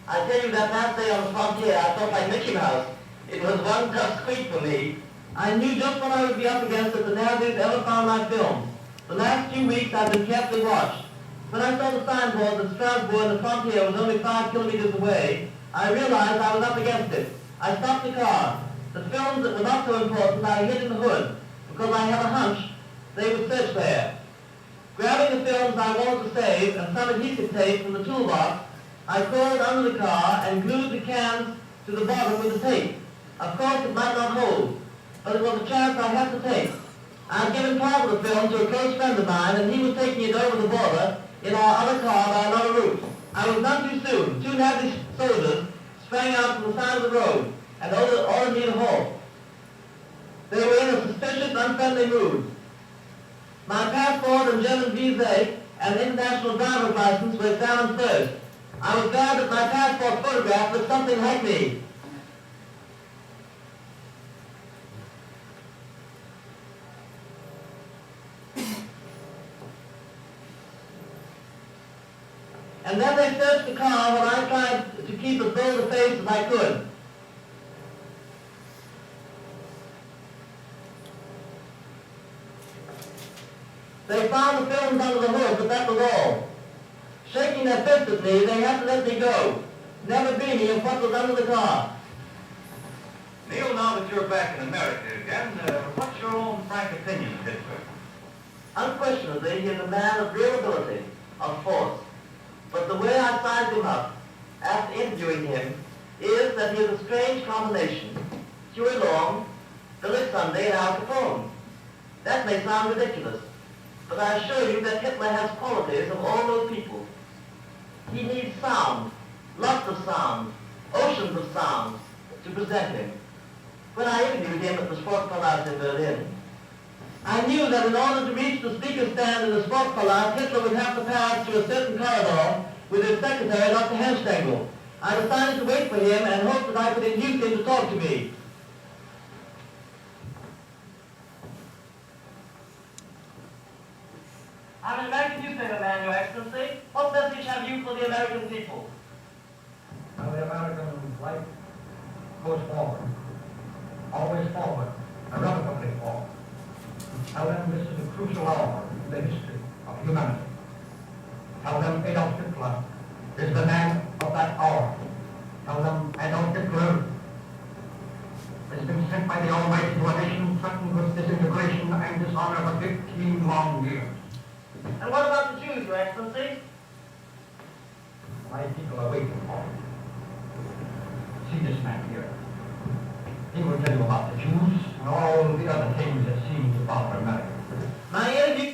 Speaker 8: I tell you, that last day on the frontier, I felt like Mickey Mouse. It was one tough squeak for me. I knew just what I would be up against if the narrative ever found my film. The last few weeks I've been carefully watched. When I saw the signboard that Strasbourg and the frontier was only 5 kilometers away, I realized I was up against it. I stopped the car. The films that were not so important I hid in the hood, because I had a hunch they would search there. Grabbing the films I wanted to save and some adhesive tape from the toolbox, I crawled under the car and glued the cans to the bottom with the tape. Of course, it might not hold, but it was a chance I had to take. I had given part of the film to a close friend of mine, and he was taking it over the border in our other car by another route. I was none too soon. Two Nazi soldiers sprang out to the side of the road and ordered me to halt. They were in a suspicious, unfriendly mood. My passport and German visa and international driver's license were examined first. I was glad that my passport photograph was something like me. And then they searched the car while I tried to keep as bold a face as I could. They found the films under the hood, but that was all. Shaking their fists at me, they had to let me go, never dreaming of what was under the car.
Speaker 7: Neil, now that you're back in America again, what's your own frank opinion of Hitler?
Speaker 8: Unquestionably, he is a man of real ability, of force. But the way I sized him up, after interviewing him, is that he is a strange combination. Huey Long, Billy Sunday, and Al Capone. That may sound ridiculous, but I assure you that Hitler has qualities of all those people. He needs sound, lots of sound, oceans of sound, to present him. When I interviewed him at the Sportpalast in Berlin, I knew that in order to reach the speaker's stand in the Sportpalast, Hitler would have to pass through a certain corridor with his secretary, Dr. Hemstengel. I decided to wait for him and hoped that I could induce him to talk to me. I'm an American newspaper man, Your Excellency. What message have you for the American people?
Speaker 9: Now the American life goes forward, always forward, irrevocably forward. Tell them this is a crucial hour in the history of humanity. Tell them Adolf Hitler is the man of that hour. Tell them Adolf Hitler has been sent by the Almighty to a nation threatened with disintegration and dishonor for 15 long years.
Speaker 8: And what about the Jews, Your Excellency?
Speaker 9: My people are waiting for him. See this man here. He will tell you about the Jews and all the other things that seem to bother America.
Speaker 8: My interview...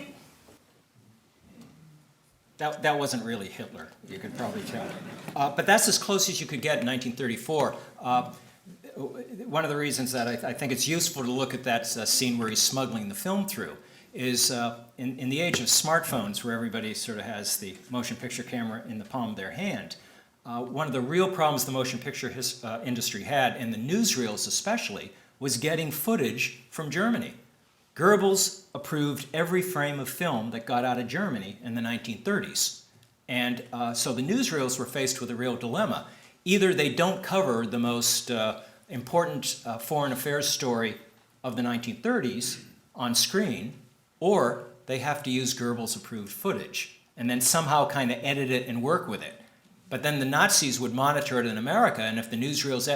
Speaker 6: That wasn't really Hitler, you could probably tell. But that's as close as you could get in 1934. One of the reasons that I think it's useful to look at that scene where he's smuggling the film through is in the age of smartphones, where everybody sort of has the motion picture camera in the palm of their hand, one of the real problems the motion picture industry had, and the newsreels especially, was getting footage from Germany. Goebbels approved every frame of film that got out of Germany in the 1930s. And so the newsreels were faced with a real dilemma. Either they don't cover the most important foreign affairs story of the 1930s on screen, or they have to use Goebbels approved footage and then somehow kind of edit it and work with it. But then the Nazis would monitor it in America, and if the newsreels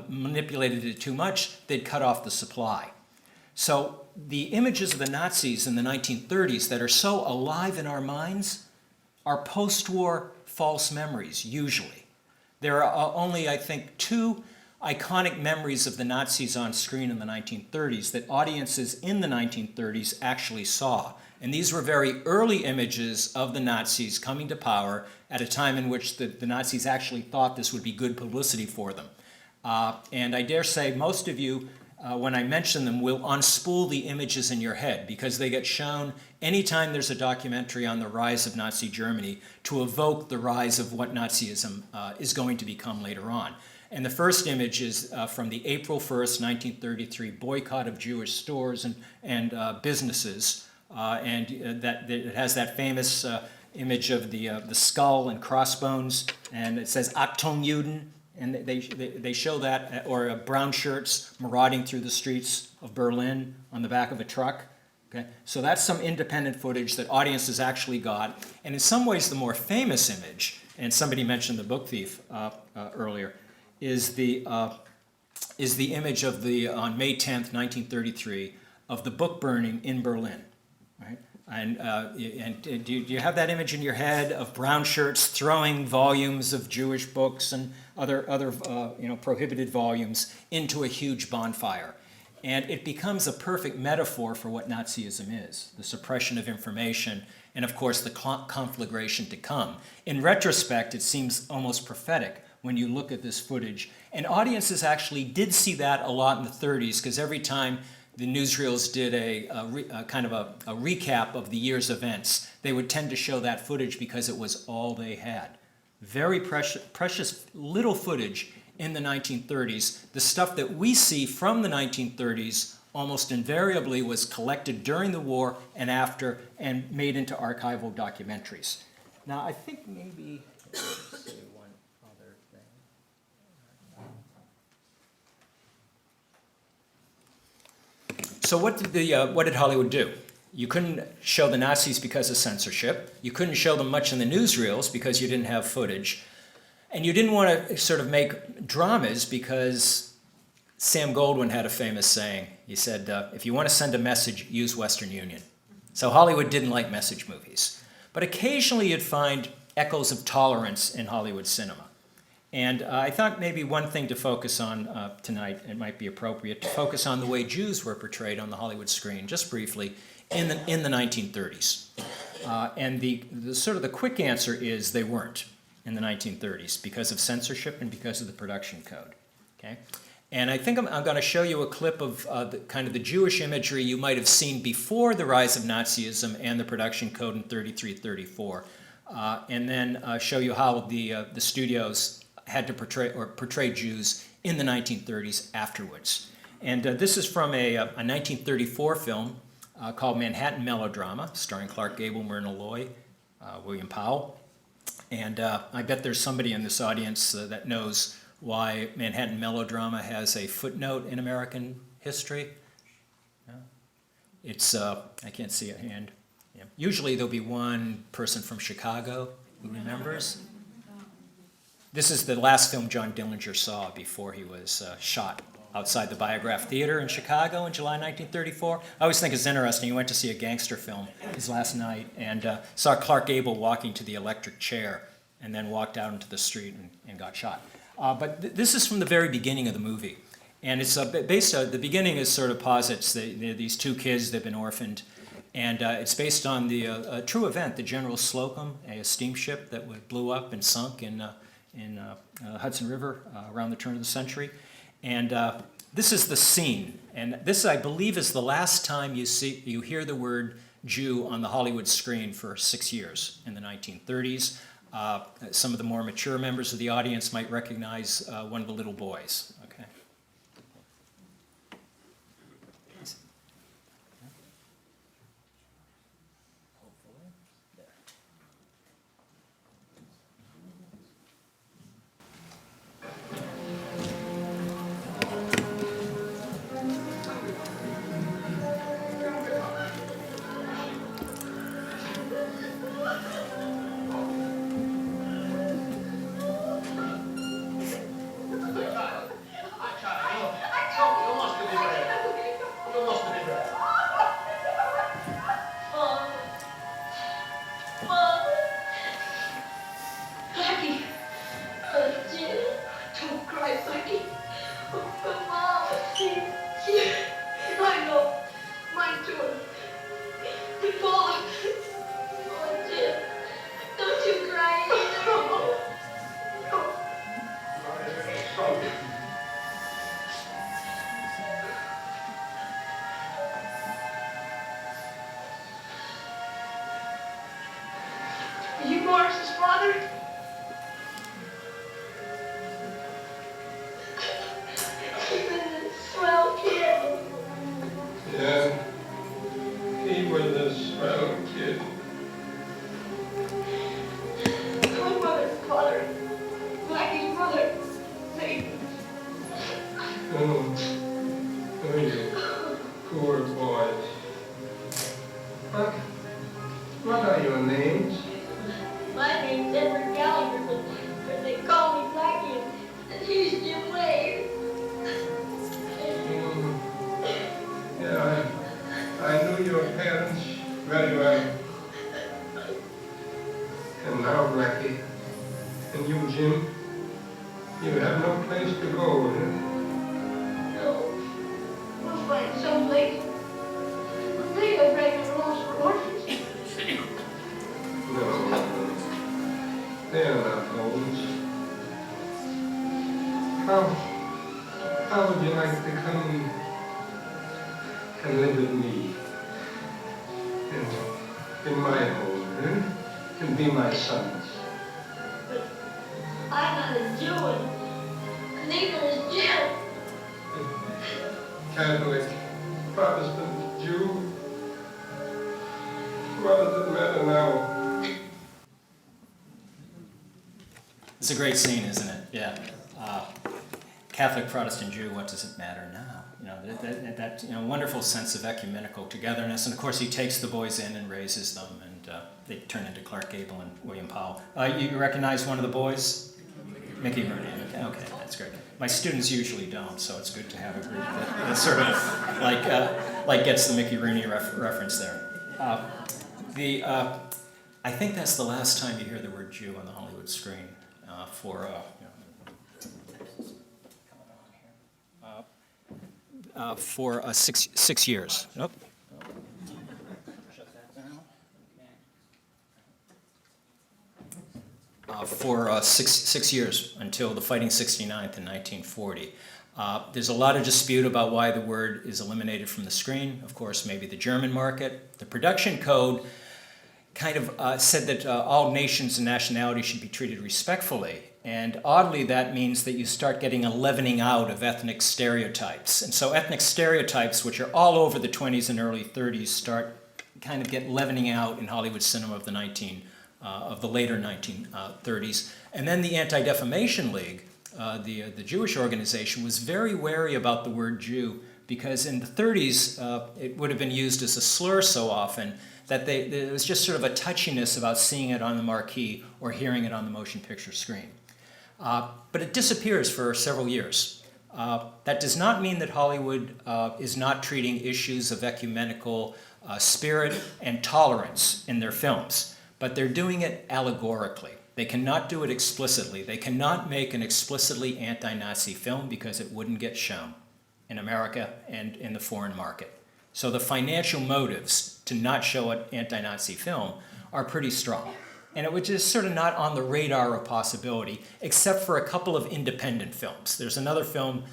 Speaker 6: manipulated it too much, they'd cut off the supply. So the images of the Nazis in the 1930s that are so alive in our minds are post-war false memories, usually. There are only, I think, 2 iconic memories of the Nazis on screen in the 1930s that audiences in the 1930s actually saw. And these were very early images of the Nazis coming to power at a time in which the Nazis actually thought this would be good publicity for them. And I dare say most of you, when I mention them, will unspool the images in your head, because they get shown anytime there's a documentary on the rise of Nazi Germany to evoke the rise of what Nazism is going to become later on. And the first image is from the April 1st, 1933 boycott of Jewish stores and businesses. And that it has that famous image of the skull and crossbones, and it says Achtung Juden, and they show that, or brown shirts marauding through the streets of Berlin on the back of a truck. Okay, so that's some independent footage that audiences actually got. And in some ways, the more famous image, and somebody mentioned The Book Thief earlier, is the image of on May 10th, 1933, of the book burning in Berlin. Right? And do you have that image in your head of brown shirts throwing volumes of Jewish books and other prohibited volumes into a huge bonfire? And it becomes a perfect metaphor for what Nazism is, the suppression of information, and of course the conflagration to come. In retrospect, it seems almost prophetic when you look at this footage. And audiences actually did see that a lot in the 30s, because every time the newsreels did a kind of a recap of the year's events, they would tend to show that footage because it was all they had. Very precious little footage in the 1930s. The stuff that we see from the 1930s almost invariably was collected during the war and after and made into archival documentaries. Now, I think maybe, let's say one other thing. So what did Hollywood do? You couldn't show the Nazis because of censorship. You couldn't show them much in the newsreels because you didn't have footage. And you didn't want to sort of make dramas because Sam Goldwyn had a famous saying. He said, if you want to send a message, use Western Union. So Hollywood didn't like message movies. But occasionally you'd find echoes of tolerance in Hollywood cinema. And I thought maybe one thing to focus on tonight, it might be appropriate, to focus on the way Jews were portrayed on the Hollywood screen, just briefly, in the 1930s. And the sort of the quick answer is they weren't in the 1930s because of censorship and because of the production code. Okay? And I think I'm going to show you a clip of the Jewish imagery you might have seen before the rise of Nazism and the production code in 33-34, and then show you how the studios had to portray Jews in the 1930s afterwards. And this is from a 1934 film called Manhattan Melodrama, starring Clark Gable, Myrna Loy, William Powell. And I bet there's somebody in this audience that knows why Manhattan Melodrama has a footnote in American history. Yeah. It's, I can't see a hand. Yeah. Usually there'll be one person from Chicago who remembers. This is the last film John Dillinger saw before he was shot outside the Biograph Theater in Chicago in July 1934. I always think it's interesting. He went to see a gangster film his last night and saw Clark Gable walking to the electric chair and then walked out into the street and got shot. But this is from the very beginning of the movie. And it's based on, the beginning is sort of posits these two kids, they've been orphaned. And it's based on the true event, the General Slocum, a steamship that blew up and sunk in Hudson River around the turn of the century. And this is the scene. And this, I believe, is the last time you hear the word Jew on the Hollywood screen for 6 years in the 1930s. Some of the more mature members of the audience might recognize one of the little boys. Okay.
Speaker 10: You Morris's father? He's a swell kid.
Speaker 11: Yeah, he was a swell kid.
Speaker 10: My mother's father, Blackie's brother, they...
Speaker 11: Oh, you poor boys. What are your names?
Speaker 10: My name's Edward Gallagher, but they call me Blackie, and he's Jim Wade.
Speaker 11: Yeah, I knew your parents very well. And now, Blackie, and you, Jim, you have no place to go, huh?
Speaker 10: No, we'll find
Speaker 11: live with me. In my home, can be my sons.
Speaker 10: But I'm not a Jew, and neither is Jim.
Speaker 11: Catholic, Protestant, Jew. What does it matter now?
Speaker 6: It's a great scene, isn't it? Yeah. Catholic, Protestant, Jew, what does it matter now? You know, that wonderful sense of ecumenical togetherness. And of course, he takes the boys in and raises them, and they turn into Clark Gable and William Powell. You recognize one of the boys? Mickey Rooney. Okay, that's great. My students usually don't, so it's good to have a group that sort of like gets the Mickey Rooney reference there. I think that's the last time you hear the word Jew on the Hollywood screen for 6 years. Nope. For 6 years until the Fighting 69th in 1940. There's a lot of dispute about why the word is eliminated from the screen. Of course, maybe the German market. The production code kind of said that all nations and nationalities should be treated respectfully. And oddly, that means that you start getting a leavening out of ethnic stereotypes. And so ethnic stereotypes, which are all over the 20s and early 30s, start kind of get leavening out in Hollywood cinema of the later 1930s. And then the Anti-Defamation League, the Jewish organization, was very wary about the word Jew because in the 30s it would have been used as a slur so often that there was just sort of a touchiness about seeing it on the marquee or hearing it on the motion picture screen. But it disappears for several years. That does not mean that Hollywood is not treating issues of ecumenical spirit and tolerance in their films, but they're doing it allegorically. They cannot do it explicitly. They cannot make an explicitly anti-Nazi film because it wouldn't get shown in America and in the foreign market. So the financial motives to not show an anti-Nazi film are pretty strong. And it was just sort of not on the radar of possibility, except for a couple of independent films. There's another film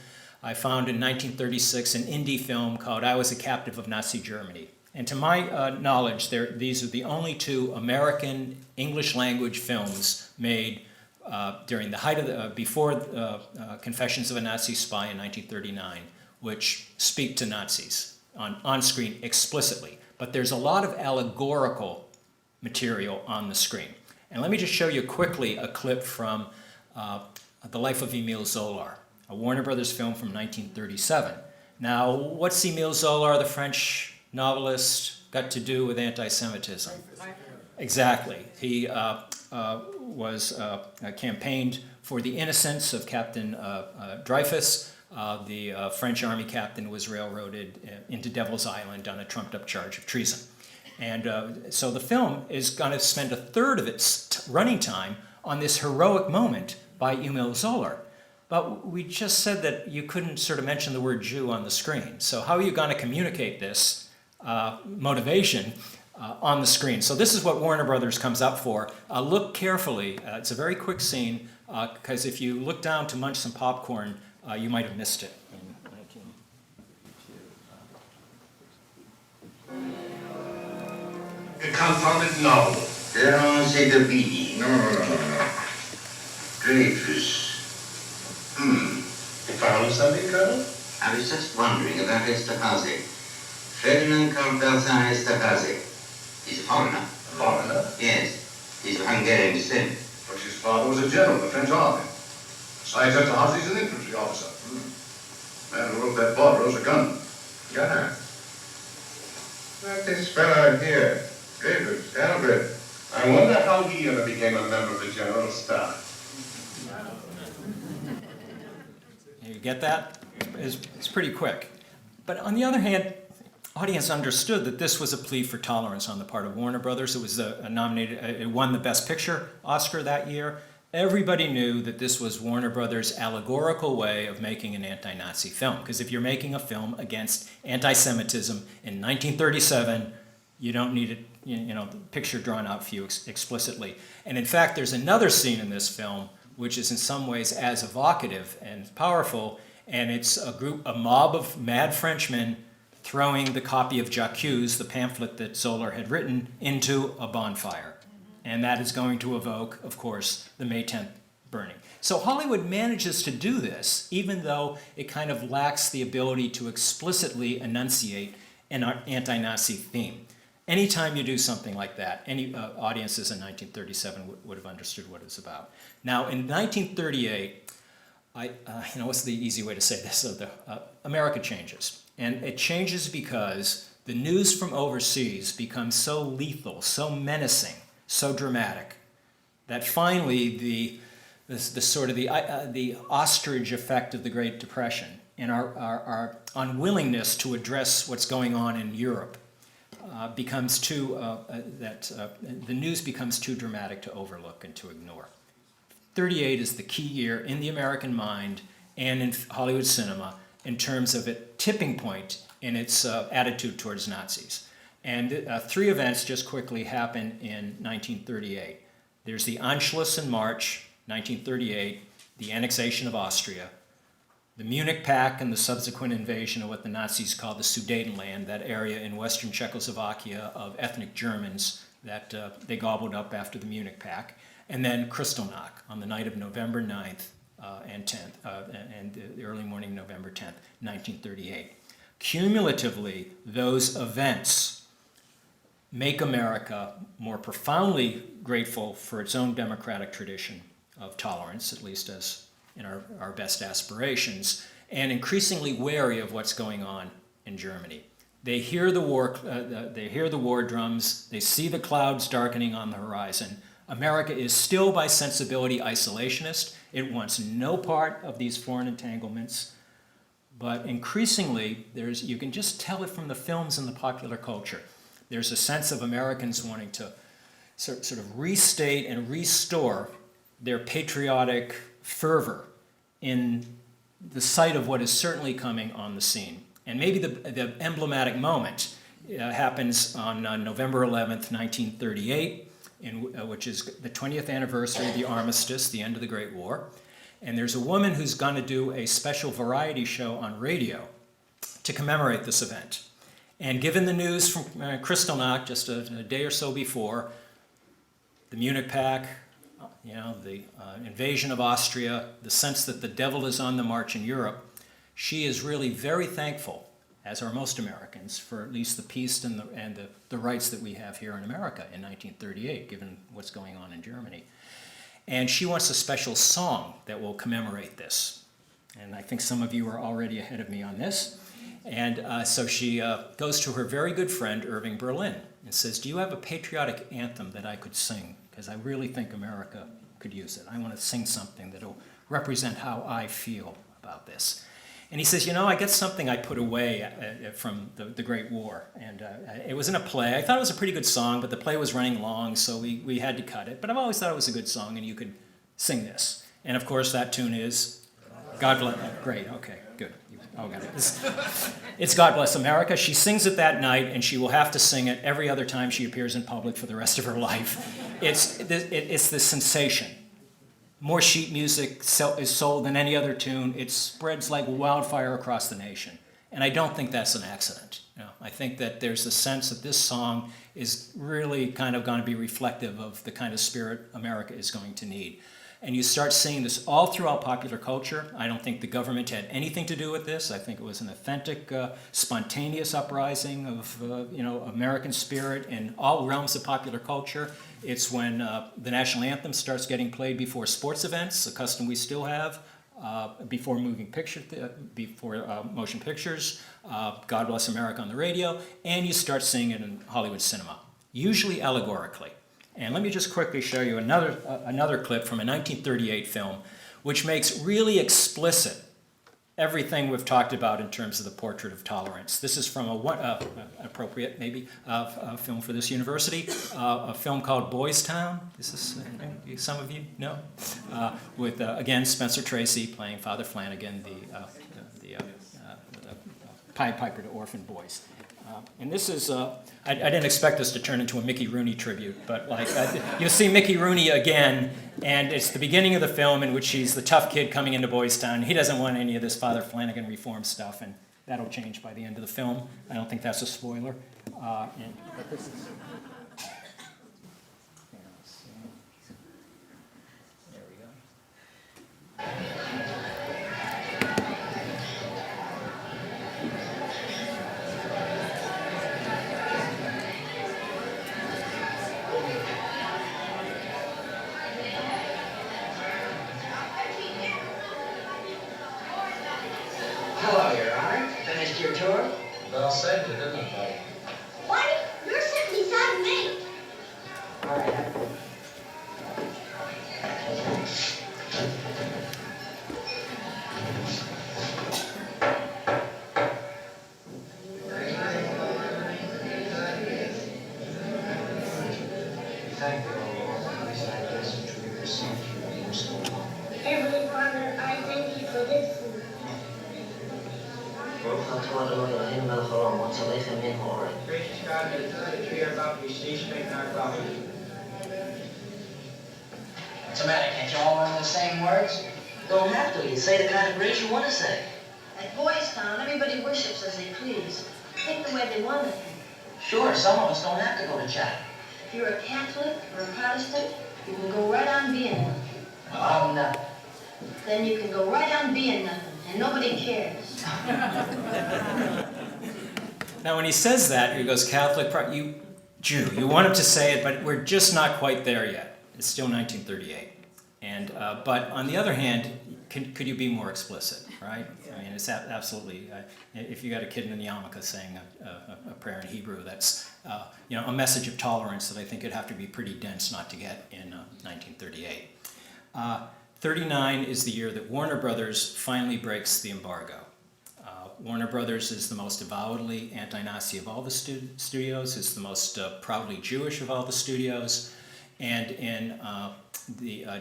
Speaker 6: I found in 1936, an indie film called I Was a Captive of Nazi Germany. And to my knowledge, these are the only two American English language films made during the height of before Confessions of a Nazi Spy in 1939, which speak to Nazis on screen explicitly. But there's a lot of allegorical material on the screen. And let me just show you quickly a clip from The Life of Emile Zola, a Warner Brothers film from 1937. Now, what's Emile Zola, the French novelist, got to do with anti-Semitism? Exactly. He was campaigned for the innocence of Captain Dreyfus. The French army captain was railroaded into Devil's Island on a trumped-up charge of treason. And so the film is going to spend a third of its running time on this heroic moment by Emile Zola. But we just said that you couldn't sort of mention the word Jew on the screen. So how are you going to communicate this motivation on the screen? So this is what Warner Brothers comes up for. Look carefully. It's a very quick scene, because if you look down to munch some popcorn, you might have missed it.
Speaker 12: A confounded novel.
Speaker 13: C'est de Billy. No. Dreyfus.
Speaker 12: You found something, Colonel?
Speaker 13: I was just wondering about Esterhazy. Ferdinand Count Belzin Esterhazy. He's a foreigner.
Speaker 12: A foreigner?
Speaker 13: Yes. He's of Hungarian descent.
Speaker 12: But his father was a general in the French army. Besides, Esterhazy's an infantry officer. Man who wrote that plot was a gunman.
Speaker 13: Gunner. Not this fellow here. Dreyfus, Alfred.
Speaker 12: I wonder how he ever became a member of the general staff.
Speaker 6: You get that? It's pretty quick. But on the other hand, audience understood that this was a plea for tolerance on the part of Warner Brothers. It was nominated, it won the Best Picture Oscar that year. Everybody knew that this was Warner Brothers' allegorical way of making an anti-Nazi film. Because if you're making a film against anti-Semitism in 1937, you don't need it, the picture drawn out for you explicitly. And in fact, there's another scene in this film which is in some ways as evocative and powerful, and it's a mob of mad Frenchmen throwing the copy of J'accuse, the pamphlet that Zoller had written, into a bonfire. And that is going to evoke, of course, the May 10th burning. So Hollywood manages to do this, even though it kind of lacks the ability to explicitly enunciate an anti-Nazi theme. Anytime you do something like that, any audiences in 1937 would have understood what it's about. Now, in 1938, what's the easy way to say this? America changes. And it changes because the news from overseas becomes so lethal, so menacing, so dramatic, that finally the ostrich effect of the Great Depression and our unwillingness to address what's going on in Europe becomes the news becomes too dramatic to overlook and to ignore. 38 is the key year in the American mind and in Hollywood cinema in terms of a tipping point in its attitude towards Nazis. And 3 events just quickly happen in 1938. There's the Anschluss in March 1938, the annexation of Austria, the Munich Pact and the subsequent invasion of what the Nazis called the Sudetenland, that area in western Czechoslovakia of ethnic Germans that they gobbled up after the Munich Pact, and then Kristallnacht on the night of November 9th and 10th, and the early morning November 10th, 1938. Cumulatively, those events make America more profoundly grateful for its own democratic tradition of tolerance, at least as in our best aspirations, and increasingly wary of what's going on in Germany. They hear the war drums, they see the clouds darkening on the horizon. America is still by sensibility isolationist. It wants no part of these foreign entanglements, but increasingly you can just tell it from the films and the popular culture. There's a sense of Americans wanting to sort of restate and restore their patriotic fervor in the sight of what is certainly coming on the scene. And maybe the emblematic moment happens on November 11th, 1938, which is the 20th anniversary of the armistice, the end of the Great War. And there's a woman who's going to do a special variety show on radio to commemorate this event. And given the news from Kristallnacht just a day or so before, the Munich Pact, the invasion of Austria, the sense that the devil is on the march in Europe, she is really very thankful, as are most Americans, for at least the peace and the rights that we have here in America in 1938, given what's going on in Germany. And she wants a special song that will commemorate this. And I think some of you are already ahead of me on this. And so she goes to her very good friend, Irving Berlin, and says, "Do you have a patriotic anthem that I could sing? Because I really think America could use it. I want to sing something that will represent how I feel about this." And he says, I got something I put away from the Great War. And it was in a play. I thought it was a pretty good song, but the play was running long, so we had to cut it. But I've always thought it was a good song, and you could sing this. And, of course, that tune is God Bless. Great, okay, good. Oh, got it. It's God Bless America. She sings it that night, and she will have to sing it every other time she appears in public for the rest of her life. It's the sensation. More sheet music is sold than any other tune. It spreads like wildfire across the nation. And I don't think that's an accident. I think that there's a sense that this song is really kind of going to be reflective of the kind of spirit America is going to need. And you start seeing this all throughout popular culture. I don't think the government had anything to do with this. I think it was an authentic, spontaneous uprising of American spirit in all realms of popular culture. It's when the national anthem starts getting played before sports events, a custom we still have, before motion pictures, God Bless America on the radio, and you start seeing it in Hollywood cinema, usually allegorically. And let me just quickly show you another clip from a 1938 film, which makes really explicit everything we've talked about in terms of the portrait of tolerance. This is from appropriate, maybe, film for this university, a film called Boys Town. This is, some of you know? With, again, Spencer Tracy playing Father Flanagan, the Pied Piper to orphan boys. And this is, I didn't expect this to turn into a Mickey Rooney tribute, but you'll see Mickey Rooney again, and it's the beginning of the film in which he's the tough kid coming into Boys Town. He doesn't want any of this Father Flanagan reform stuff, and That'll change by the end of the film. I don't think that's a spoiler. But this is... There we go.
Speaker 8: Hello, Your Honor. Finished your tour?
Speaker 11: Bell saved you, didn't it, buddy?
Speaker 10: What? You're sitting beside me.
Speaker 8: All right.
Speaker 11: Thank you, Lord. At least I guess it will be received here most of all.
Speaker 10: Heavenly Father, I thank you for this food.
Speaker 11: Gracious God, may the food that we are about to receive strengthen our body.
Speaker 8: What's the matter? Can't you all learn the same words? Don't have to. You say the kind of grace you want to say.
Speaker 10: At Boys Town, everybody worships as they please. Think the way they want to think.
Speaker 8: Sure, some of us don't have to go to chapel.
Speaker 10: If you're a Catholic or a Protestant, you can go right on being one.
Speaker 8: Well, I'm not.
Speaker 10: Then you can go right on being nothing, and nobody cares.
Speaker 6: Now, when he says that, he goes, Catholic, you Jew. You want him to say it, but we're just not quite there yet. It's still 1938. And, but on the other hand, could you be more explicit, right? I mean, it's absolutely, if you got a kid in the yarmulke saying a prayer in Hebrew, that's a message of tolerance that I think it'd have to be pretty dense not to get in 1938. 39 is the year that Warner Brothers finally breaks the embargo. Warner Brothers is the most avowedly anti-Nazi of all the studios. It's the most proudly Jewish of all the studios. And in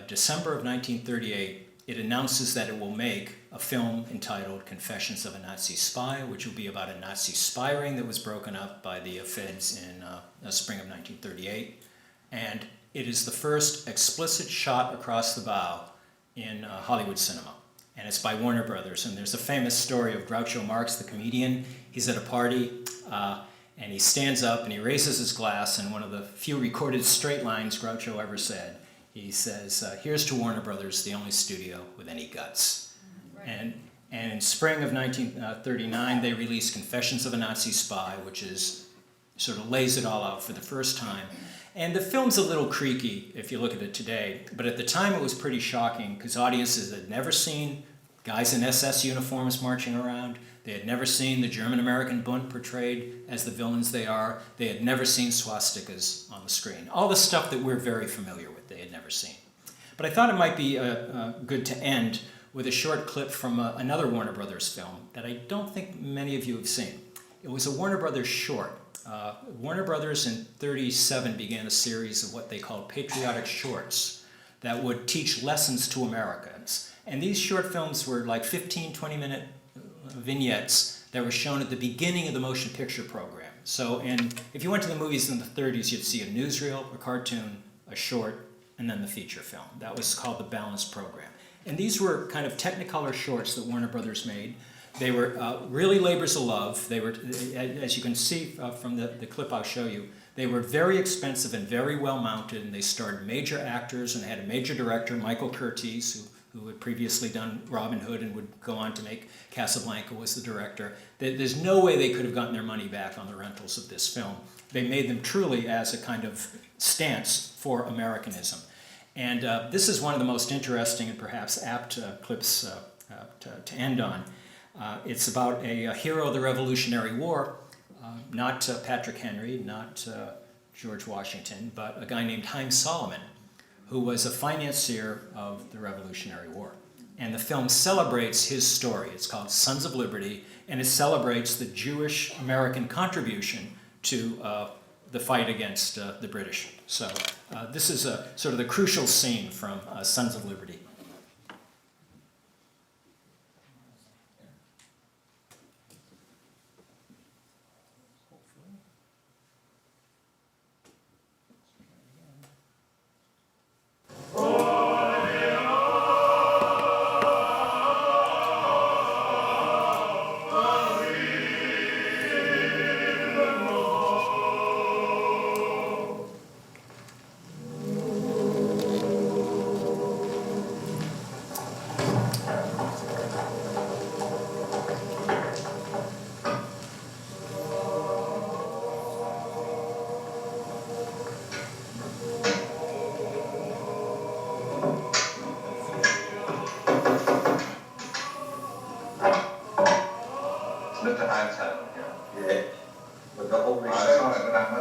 Speaker 6: December of 1938, it announces that it will make a film entitled Confessions of a Nazi Spy, which will be about a Nazi spy ring that was broken up by the feds in the spring of 1938. And it is the first explicit shot across the bow in Hollywood cinema. And it's by Warner Brothers. And there's a famous story of Groucho Marx, the comedian. He's at a party, and he stands up and he raises his glass, and one of the few recorded straight lines Groucho ever said, he says, here's to Warner Brothers, the only studio with any guts. Right. And in spring of 1939, they released Confessions of a Nazi Spy, which is sort of lays it all out for the first time. And the film's a little creaky if you look at it today, but at the time it was pretty shocking because audiences had never seen guys in SS uniforms marching around. They had never seen the German-American Bund portrayed as the villains they are. They had never seen swastikas on the screen. All the stuff that we're very familiar with, they had never seen. But I thought it might be good to end with a short clip from another Warner Brothers film that I don't think many of you have seen. It was a Warner Brothers short. Warner Brothers in '37 began a series of what they called patriotic shorts that would teach lessons to Americans. And these short films were like 15, 20-minute vignettes that were shown at the beginning of the motion picture program. So if you went to the movies in the 30s, you'd see a newsreel, a cartoon, a short, and then the feature film. That was called the balanced program. And these were kind of Technicolor shorts that Warner Brothers made. They were really labors of love. They were, as you can see from the clip I'll show you, they were very expensive and very well mounted, and they starred major actors, and they had a major director, Michael Curtiz, who had previously done Robin Hood and would go on to make Casablanca, was the director. There's no way they could have gotten their money back on the rentals of this film. They made them truly as a kind of stance for Americanism. And this is one of the most interesting and perhaps apt clips to end on. It's about a hero of the Revolutionary War, not Patrick Henry, not George Washington, but a guy named Haym Salomon, who was a financier of the Revolutionary War. And the film celebrates his story. It's called Sons of Liberty, and it celebrates the Jewish American contribution to the fight against the British. So this is sort of the crucial scene from Sons of Liberty.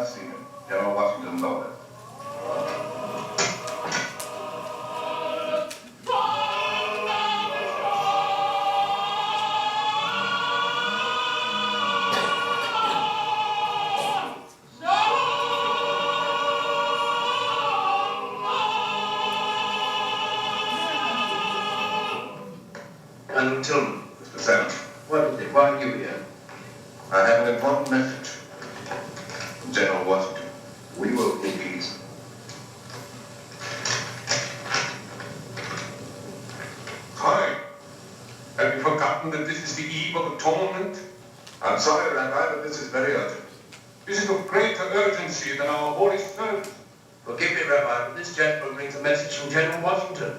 Speaker 12: have seen him. General Washington Logan. Colonel Tillman. Mr. Senator. What is it? Why are you here? I have an important message from General Washington. We will be peace. Hi. Have you forgotten that this is the eve of atonement? I'm sorry, Rabbi, but this is very urgent. This is of greater urgency than our holy service. Forgive me, Rabbi, but this gentleman brings a message from General Washington.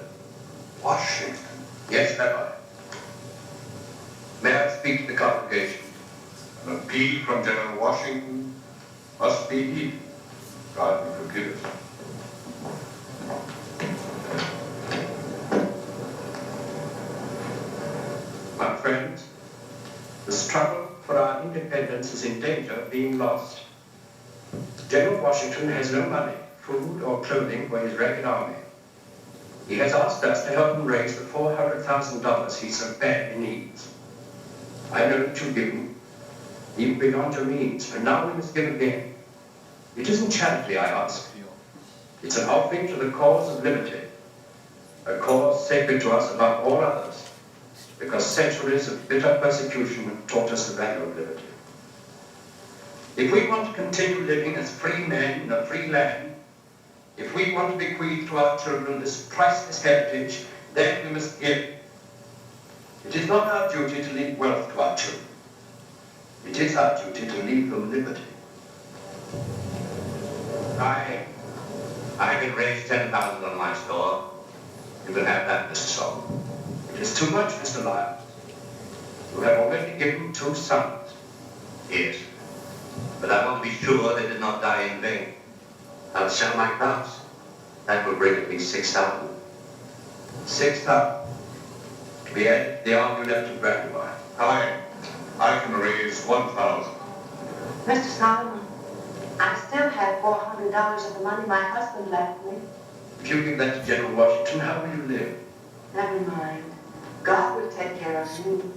Speaker 12: Washington? Yes, Rabbi. May I speak to the congregation? An appeal from General Washington must be heeded. God will forgive us. My friends, the struggle for our independence is in danger of being lost. General Washington has no money, food, or clothing for his ragged army. He has asked us to help him raise the $400,000 he so badly needs. I know that you've given, even beyond your means, but now we must give again. It isn't charity, I ask. It's an offering to the cause of liberty, a cause sacred to us above all others, because centuries of bitter persecution have taught us the value of liberty. If we want to continue living as free men in a free land, if we want to bequeath to our children this priceless heritage, then we must give. It is not our duty to leave wealth to our children. It is our duty to leave them liberty. I can raise 10,000 on my store. You can have that, Mr. Solomon. It is too much, Mr. Lyons. You have already given 2 sons. Yes, but I want to be sure they did not die in vain. I'll sell my crops. That will bring at least 6,000. 6,000. To be added to the army left to gratify. I can raise 1,000.
Speaker 14: Mr. Solomon, I still have $400 of the money my husband left me.
Speaker 12: If you give that to General Washington, how will you live?
Speaker 14: Never mind. God will take care of you.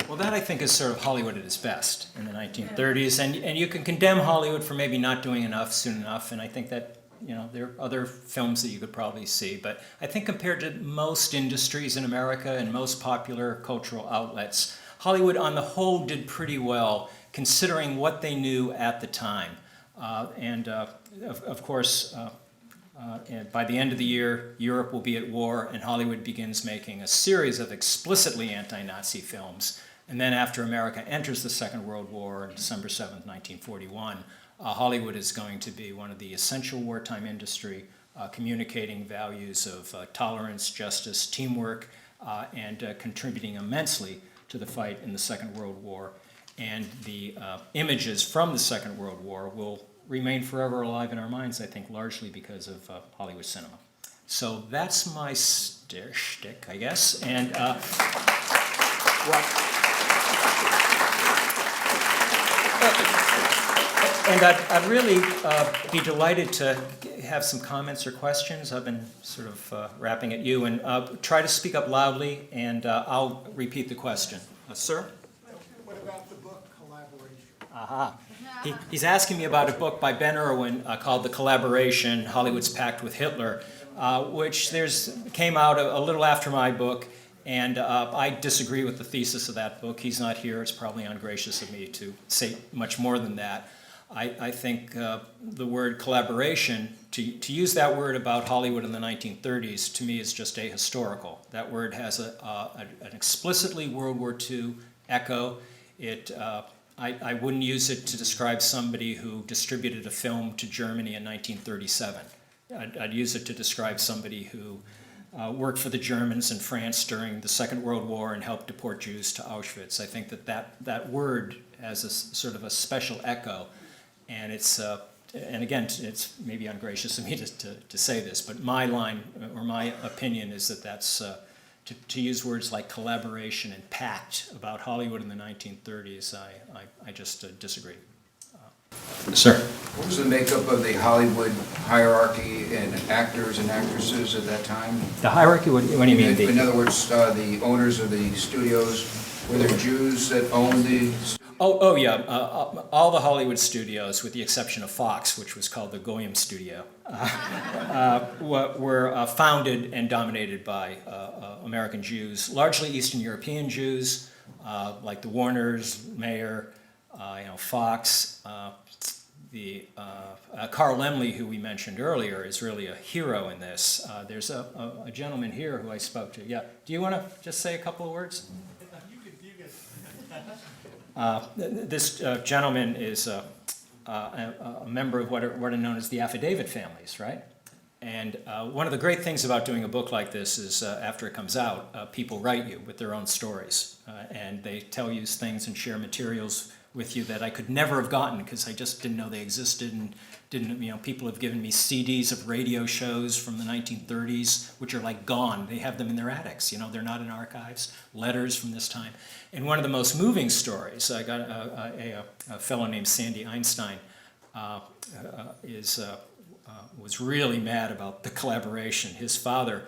Speaker 6: Well, that I think is sort of Hollywood at its best in the 1930s, and you can condemn Hollywood for maybe not doing enough soon enough, and I think that, you know, there are other films that you could probably see, but I think compared to most industries in America and most popular cultural outlets, Hollywood on the whole did pretty well considering what they knew at the time. Of course, and by the end of the year, Europe will be at war, and Hollywood begins making a series of explicitly anti-Nazi films. And then after America enters the Second World War on December 7th, 1941, Hollywood is going to be one of the essential wartime industry, communicating values of tolerance, justice, teamwork, and contributing immensely to the fight in the Second World War. And the images from the Second World War will remain forever alive in our minds, I think, largely because of Hollywood cinema. So that's my shtick, I guess. And I'd really be delighted to have some comments or questions. I've been sort of rapping at you, and try to speak up loudly, and I'll repeat the question. Sir?
Speaker 15: What about the book Collaboration?
Speaker 6: Aha. He's asking me about a book by Ben Irwin called The Collaboration, Hollywood's Pact with Hitler, which came out a little after my book, and I disagree with the thesis of that book. He's not here. It's probably ungracious of me to say much more than that. I think the word collaboration, to use that word about Hollywood in the 1930s, to me is just ahistorical. That word has an explicitly World War II echo. I wouldn't use it to describe somebody who distributed a film to Germany in 1937. I'd use it to describe somebody who worked for the Germans in France during the Second World War and helped deport Jews to Auschwitz. I think that word has a sort of a special echo, and and again, it's maybe ungracious of me to say this, but my line or my opinion is that that's to use words like collaboration and pact about Hollywood in the 1930s, I just disagree. Sir?
Speaker 16: What was the makeup of the Hollywood hierarchy and actors and actresses at that time?
Speaker 6: The hierarchy? What do you mean?
Speaker 16: In other words, the owners of the studios, were there Jews that owned the
Speaker 6: Oh yeah, all the Hollywood studios, with the exception of Fox, which was called the Goyim Studio, were founded and dominated by American Jews, largely Eastern European Jews, like the Warners, Mayer, Fox. Carl Laemmle, who we mentioned earlier, is really a hero in this. There's a gentleman here who I spoke to. Yeah, do you want to just say a couple of words? This gentleman is a member of what are known as the affidavit families, right? And one of the great things about doing a book like this is after it comes out, people write you with their own stories. And they tell you things and share materials with you that I could never have gotten because I just didn't know they existed, and people have given me CDs of radio shows from the 1930s, which are like gone. They have them in their attics, they're not in archives, letters from this time. And one of the most moving stories, I got a fellow named Sandy Einstein was really mad about the collaboration. His father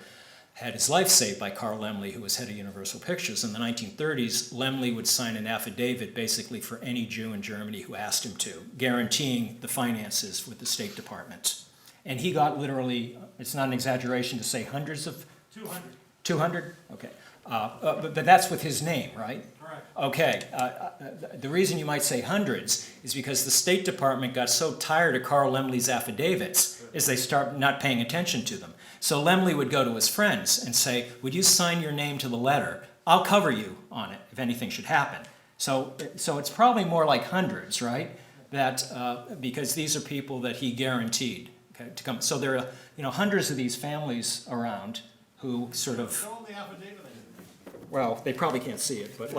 Speaker 6: had his life saved by Carl Laemmle, who was head of Universal Pictures. In the 1930s, Laemmle would sign an affidavit basically for any Jew in Germany who asked him to, guaranteeing the finances with the State Department. And he got literally, it's not an exaggeration to say hundreds of... 200. 200? Okay. But that's with his name, right? Correct. Okay. The reason you might say hundreds is because the State Department got so tired of Carl Laemmle's affidavits is they start not paying attention to them. So Laemmle would go to his friends and say, would you sign your name to the letter? I'll cover you on it if anything should happen. So it's probably more like hundreds, right? That because these are people that he guaranteed to come. So there are hundreds of these families around who sort of... Well, they probably can't see it, but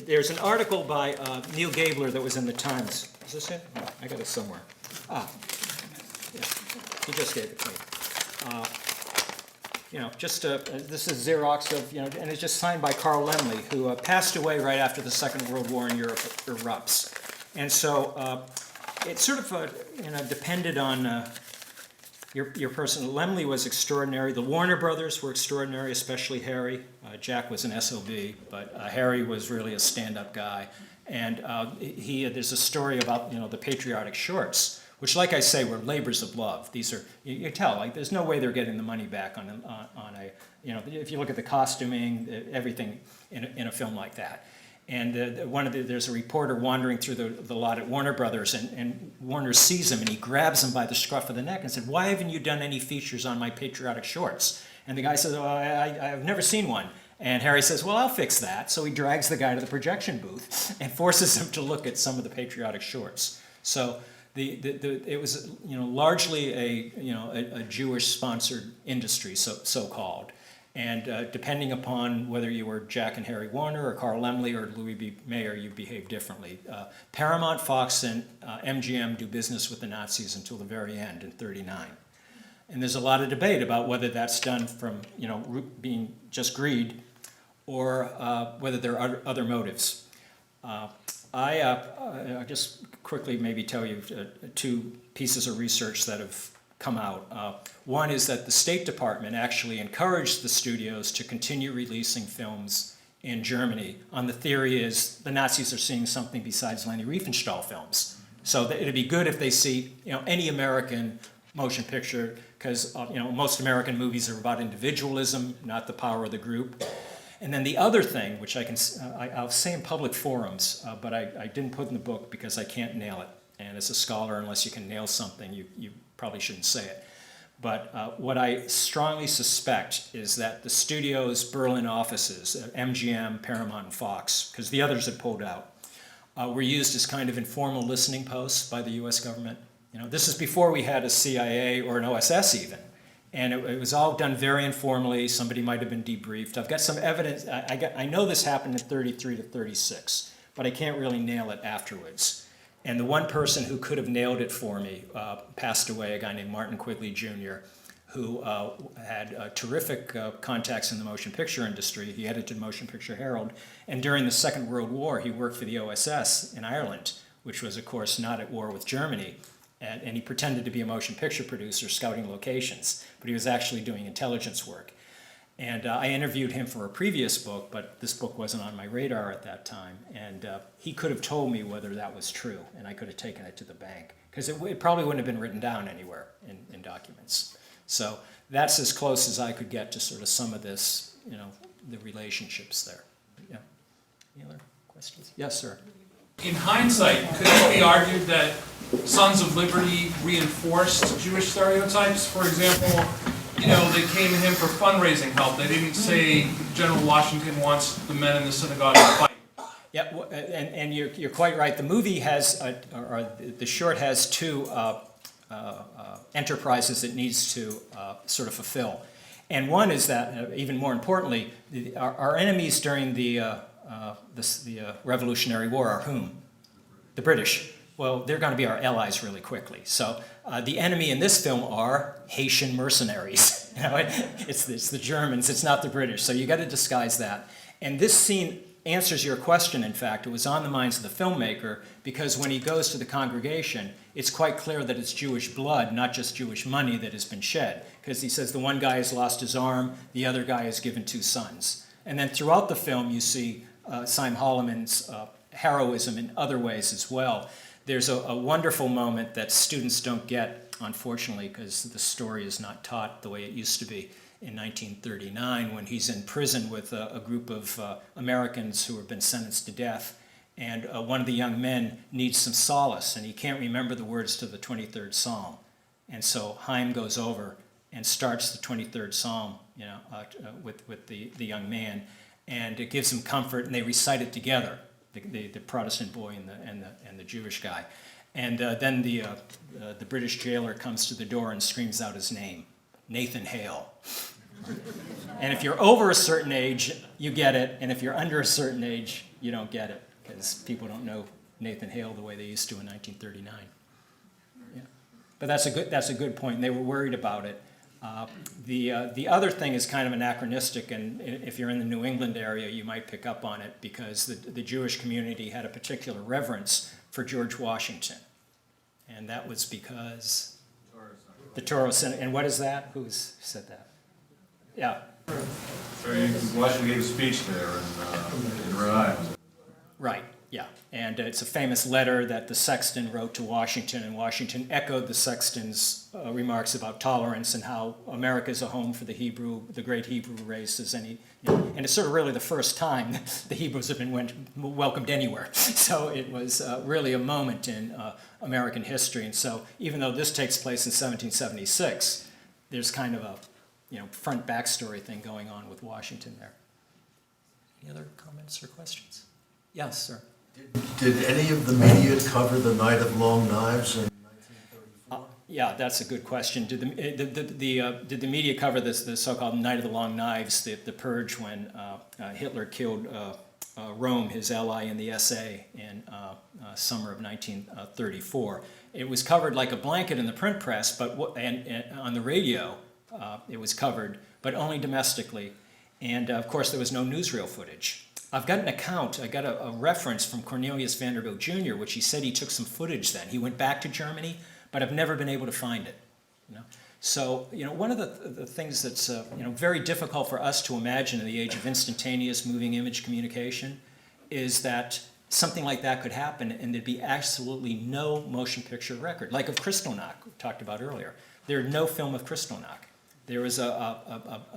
Speaker 6: there's an article by Neil Gabler that was in the Times. Is this it? No, I got it somewhere. Yeah. He just gave it to me. This is Xerox of, and it's just signed by Carl Laemmle, who passed away right after the Second World War in Europe erupts. And so it's sort of, depended on your person. Laemmle was extraordinary. The Warner brothers were extraordinary, especially Harry. Jack was an SOB, but Harry was really a stand-up guy. And there's a story about, the patriotic shorts, which, like I say, were labors of love. These are, you tell, there's no way they're getting the money back on a, if you look at the costuming, everything in a film like that. And there's a reporter wandering through the lot at Warner Brothers, and Warner sees him, and he grabs him by the scruff of the neck and said, "Why haven't you done any features on my patriotic shorts?" And the guy says, "Oh, I've never seen one." And Harry says, "Well, I'll fix that." So he drags the guy to the projection booth and forces him to look at some of the patriotic shorts. So it was largely a Jewish-sponsored industry, so-called. And depending upon whether you were Jack and Harry Warner or Carl Laemmle or Louis B. Mayer, you behaved differently. Paramount, Fox, and MGM do business with the Nazis until the very end in '39. And there's a lot of debate about whether that's done from being just greed or whether there are other motives. I'll just quickly maybe tell you two pieces of research that have come out. One is that the State Department actually encouraged the studios to continue releasing films in Germany on the theory is the Nazis are seeing something besides Leni Riefenstahl films. So it'd be good if they see any American motion picture, because most American movies are about individualism, not the power of the group. And then the other thing, which I'll say in public forums, but I didn't put in the book because I can't nail it. And as a scholar, unless you can nail something, you probably shouldn't say it. But what I strongly suspect is that the studio's Berlin offices, MGM, Paramount, and Fox, because the others had pulled out, were used as kind of informal listening posts by the U.S. government. This is before we had a CIA or an OSS even. And it was all done very informally. Somebody might have been debriefed. I've got some evidence. I know this happened in 33 to 36, but I can't really nail it afterwards. And the one person who could have nailed it for me passed away, a guy named Martin Quigley Jr., who had terrific contacts in the motion picture industry. He edited Motion Picture Herald, and during the Second World War, he worked for the OSS in Ireland, which was, of course, not at war with Germany. And he pretended to be a motion picture producer scouting locations, but he was actually doing intelligence work. And I interviewed him for a previous book, but this book wasn't on my radar at that time. And he could have told me whether that was true, and I could have taken it to the bank, because it probably wouldn't have been written down anywhere in documents. So that's as close as I could get to sort of some of this, the relationships there. Yeah. Any other questions? Yes, sir.
Speaker 17: In hindsight, could it be argued that Sons of Liberty reinforced Jewish stereotypes? For example, they came to him for fundraising help. They didn't say General Washington wants the men in the synagogue to fight.
Speaker 6: Yeah, and you're quite right. The movie has, or the short has two enterprises it needs to sort of fulfill. And one is that, even more importantly, our enemies during the Revolutionary War are whom? The British. Well, they're going to be our allies really quickly. So the enemy in this film are Haitian mercenaries. It's the Germans, it's not the British. So you got to disguise that. And this scene answers your question, in fact. It was on the minds of the filmmaker, because when he goes to the congregation, it's quite clear that it's Jewish blood, not just Jewish money, that has been shed. Because he says the one guy has lost his arm, the other guy has given 2 sons. And then throughout the film, you see Chaim Holloman's heroism in other ways as well. There's a wonderful moment that students don't get, unfortunately, because the story is not taught the way it used to be in 1939, when he's in prison with a group of Americans who have been sentenced to death. And one of the young men needs some solace, and he can't remember the words to the 23rd Psalm. And so Chaim goes over and starts the 23rd Psalm with the young man, and it gives him comfort, and they recite it together, the Protestant boy and the Jewish guy. And then the British jailer comes to the door and screams out his name, Nathan Hale. And if you're over a certain age, you get it, and if you're under a certain age, you don't get it, because people don't know Nathan Hale the way they used to in 1939. Yeah. But that's a good point, and they were worried about it. The other thing is kind of anachronistic, and if you're in the New England area, you might pick up on it, because the Jewish community had a particular reverence for George Washington. And that was because the Torah Senate. And what is that? Who said that? Yeah.
Speaker 18: Washington gave a speech there in Rhode Island.
Speaker 6: Right, yeah. And it's a famous letter that the sexton wrote to Washington, and Washington echoed the sexton's remarks about tolerance and how America is a home for the great Hebrew race. And it's sort of really the first time the Hebrews have been welcomed anywhere. So it was really a moment in American history. And so even though this takes place in 1776, there's kind of a front backstory thing going on with Washington there. Any other comments or questions? Yes, sir.
Speaker 19: Did any of the media cover the Night of Long Knives in 1934?
Speaker 6: Yeah, that's a good question. Did the media cover the so-called Night of the Long Knives, the purge when Hitler killed Rome, his ally in the SA, in summer of 1934? It was covered like a blanket in the print press, but and on the radio it was covered, but only domestically. And of course, there was no newsreel footage. I've got an account, I got a reference from Cornelius Vanderbilt Jr., which he said he took some footage then. He went back to Germany, but I've never been able to find it. So, one of the things that's very difficult for us to imagine in the age of instantaneous moving image communication is that something like that could happen and there'd be absolutely no motion picture record, like of Kristallnacht, we talked about earlier. There's no film of Kristallnacht. There was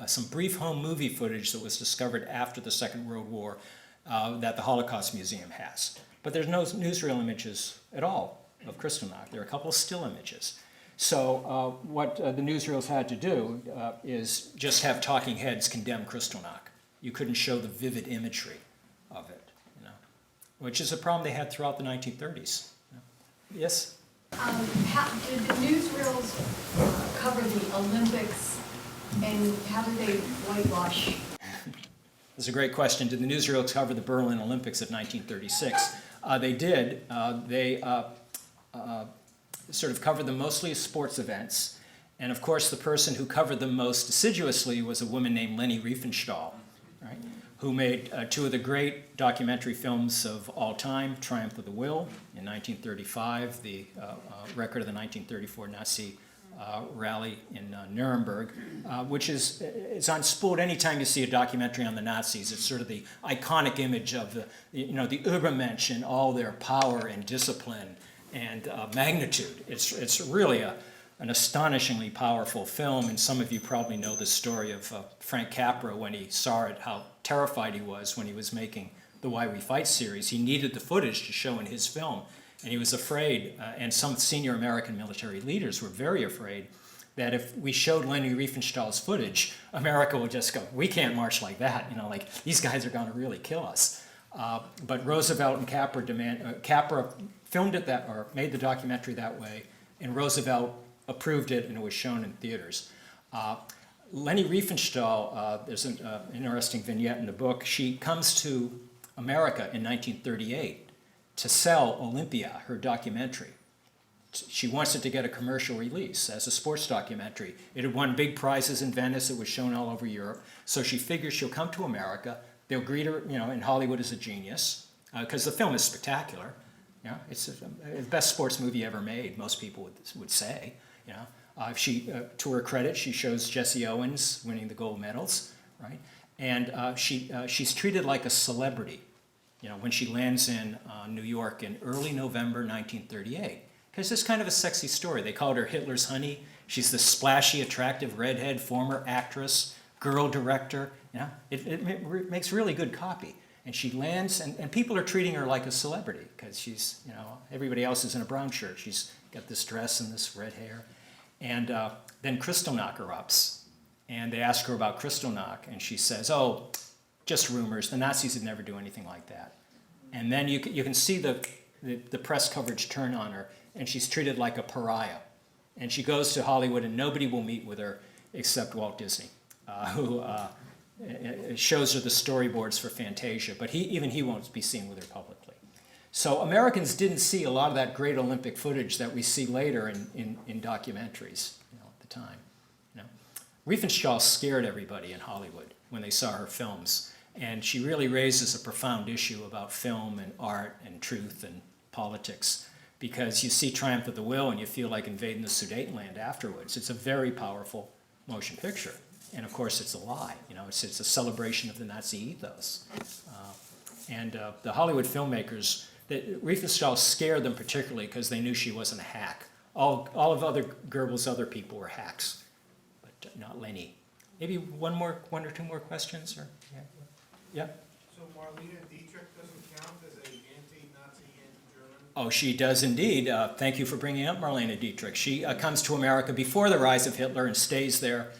Speaker 6: some brief home movie footage that was discovered after the Second World War that the Holocaust Museum has. But there's no newsreel images at all of Kristallnacht. There are a couple of still images. So what the newsreels had to do is just have talking heads condemn Kristallnacht. You couldn't show the vivid imagery of it, which is a problem they had throughout the 1930s. Yes?
Speaker 20: Did the newsreels cover the Olympics, and how did they whitewash?
Speaker 6: That's a great question. Did the newsreels cover the Berlin Olympics of 1936? They did. They sort of covered them mostly as sports events, And of course, the person who covered them most assiduously was a woman named Leni Riefenstahl, right, who made two of the great documentary films of all time, Triumph of the Will in 1935, the record of the 1934 Nazi rally in Nuremberg, which is on spooled anytime you see a documentary on the Nazis. It's sort of the iconic image of the Übermensch and all their power and discipline and magnitude. It's really an astonishingly powerful film, and some of you probably know the story of Frank Capra when he saw it, how terrified he was when he was making the Why We Fight series. He needed the footage to show in his film, and he was afraid, and some senior American military leaders were very afraid, that if we showed Leni Riefenstahl's footage, America would just go, we can't march like that, like these guys are going to really kill us. But Roosevelt and Capra filmed it or made the documentary that way, and Roosevelt approved it, and it was shown in theaters. Leni Riefenstahl, there's an interesting vignette in the book. She comes to America in 1938 to sell Olympia, her documentary. She wants it to get a commercial release as a sports documentary. It had won big prizes in Venice. It was shown all over Europe. So she figures she'll come to America. They'll greet her, in Hollywood as a genius, because the film is spectacular. It's the best sports movie ever made, most people would say. To her credit, she shows Jesse Owens winning the gold medals, right? And she's treated like a celebrity, when she lands in New York in early November 1938. Because it's kind of a sexy story. They called her Hitler's honey. She's this splashy, attractive redhead former actress, girl director. It makes really good copy. And she lands, and people are treating her like a celebrity because she's, everybody else is in a brown shirt. She's got this dress and this red hair. And then Kristallnacht erupts, and they ask her about Kristallnacht, and she says, oh, just rumors. The Nazis would never do anything like that. And then you can see the press coverage turn on her, and she's treated like a pariah. And she goes to Hollywood, and nobody will meet with her except Walt Disney, who shows her the storyboards for Fantasia, but even he won't be seen with her publicly. So Americans didn't see a lot of that great Olympic footage that we see later in documentaries at the time. Riefenstahl scared everybody in Hollywood when they saw her films, and she really raises a profound issue about film and art and truth and politics, because you see Triumph of the Will and you feel like invading the Sudetenland afterwards. It's a very powerful motion picture. And of course, it's a lie. It's a celebration of the Nazi ethos. And the Hollywood filmmakers, Riefenstahl scared them particularly because they knew she wasn't a hack. All of Goebbels' other people were hacks, but not Leni. Maybe one or two more questions, or yeah.
Speaker 15: So Marlene Dietrich doesn't count as an anti-Nazi, anti-German?
Speaker 6: Oh, she does indeed. Thank you for bringing up Marlene Dietrich. She comes to America before the rise of Hitler and stays there.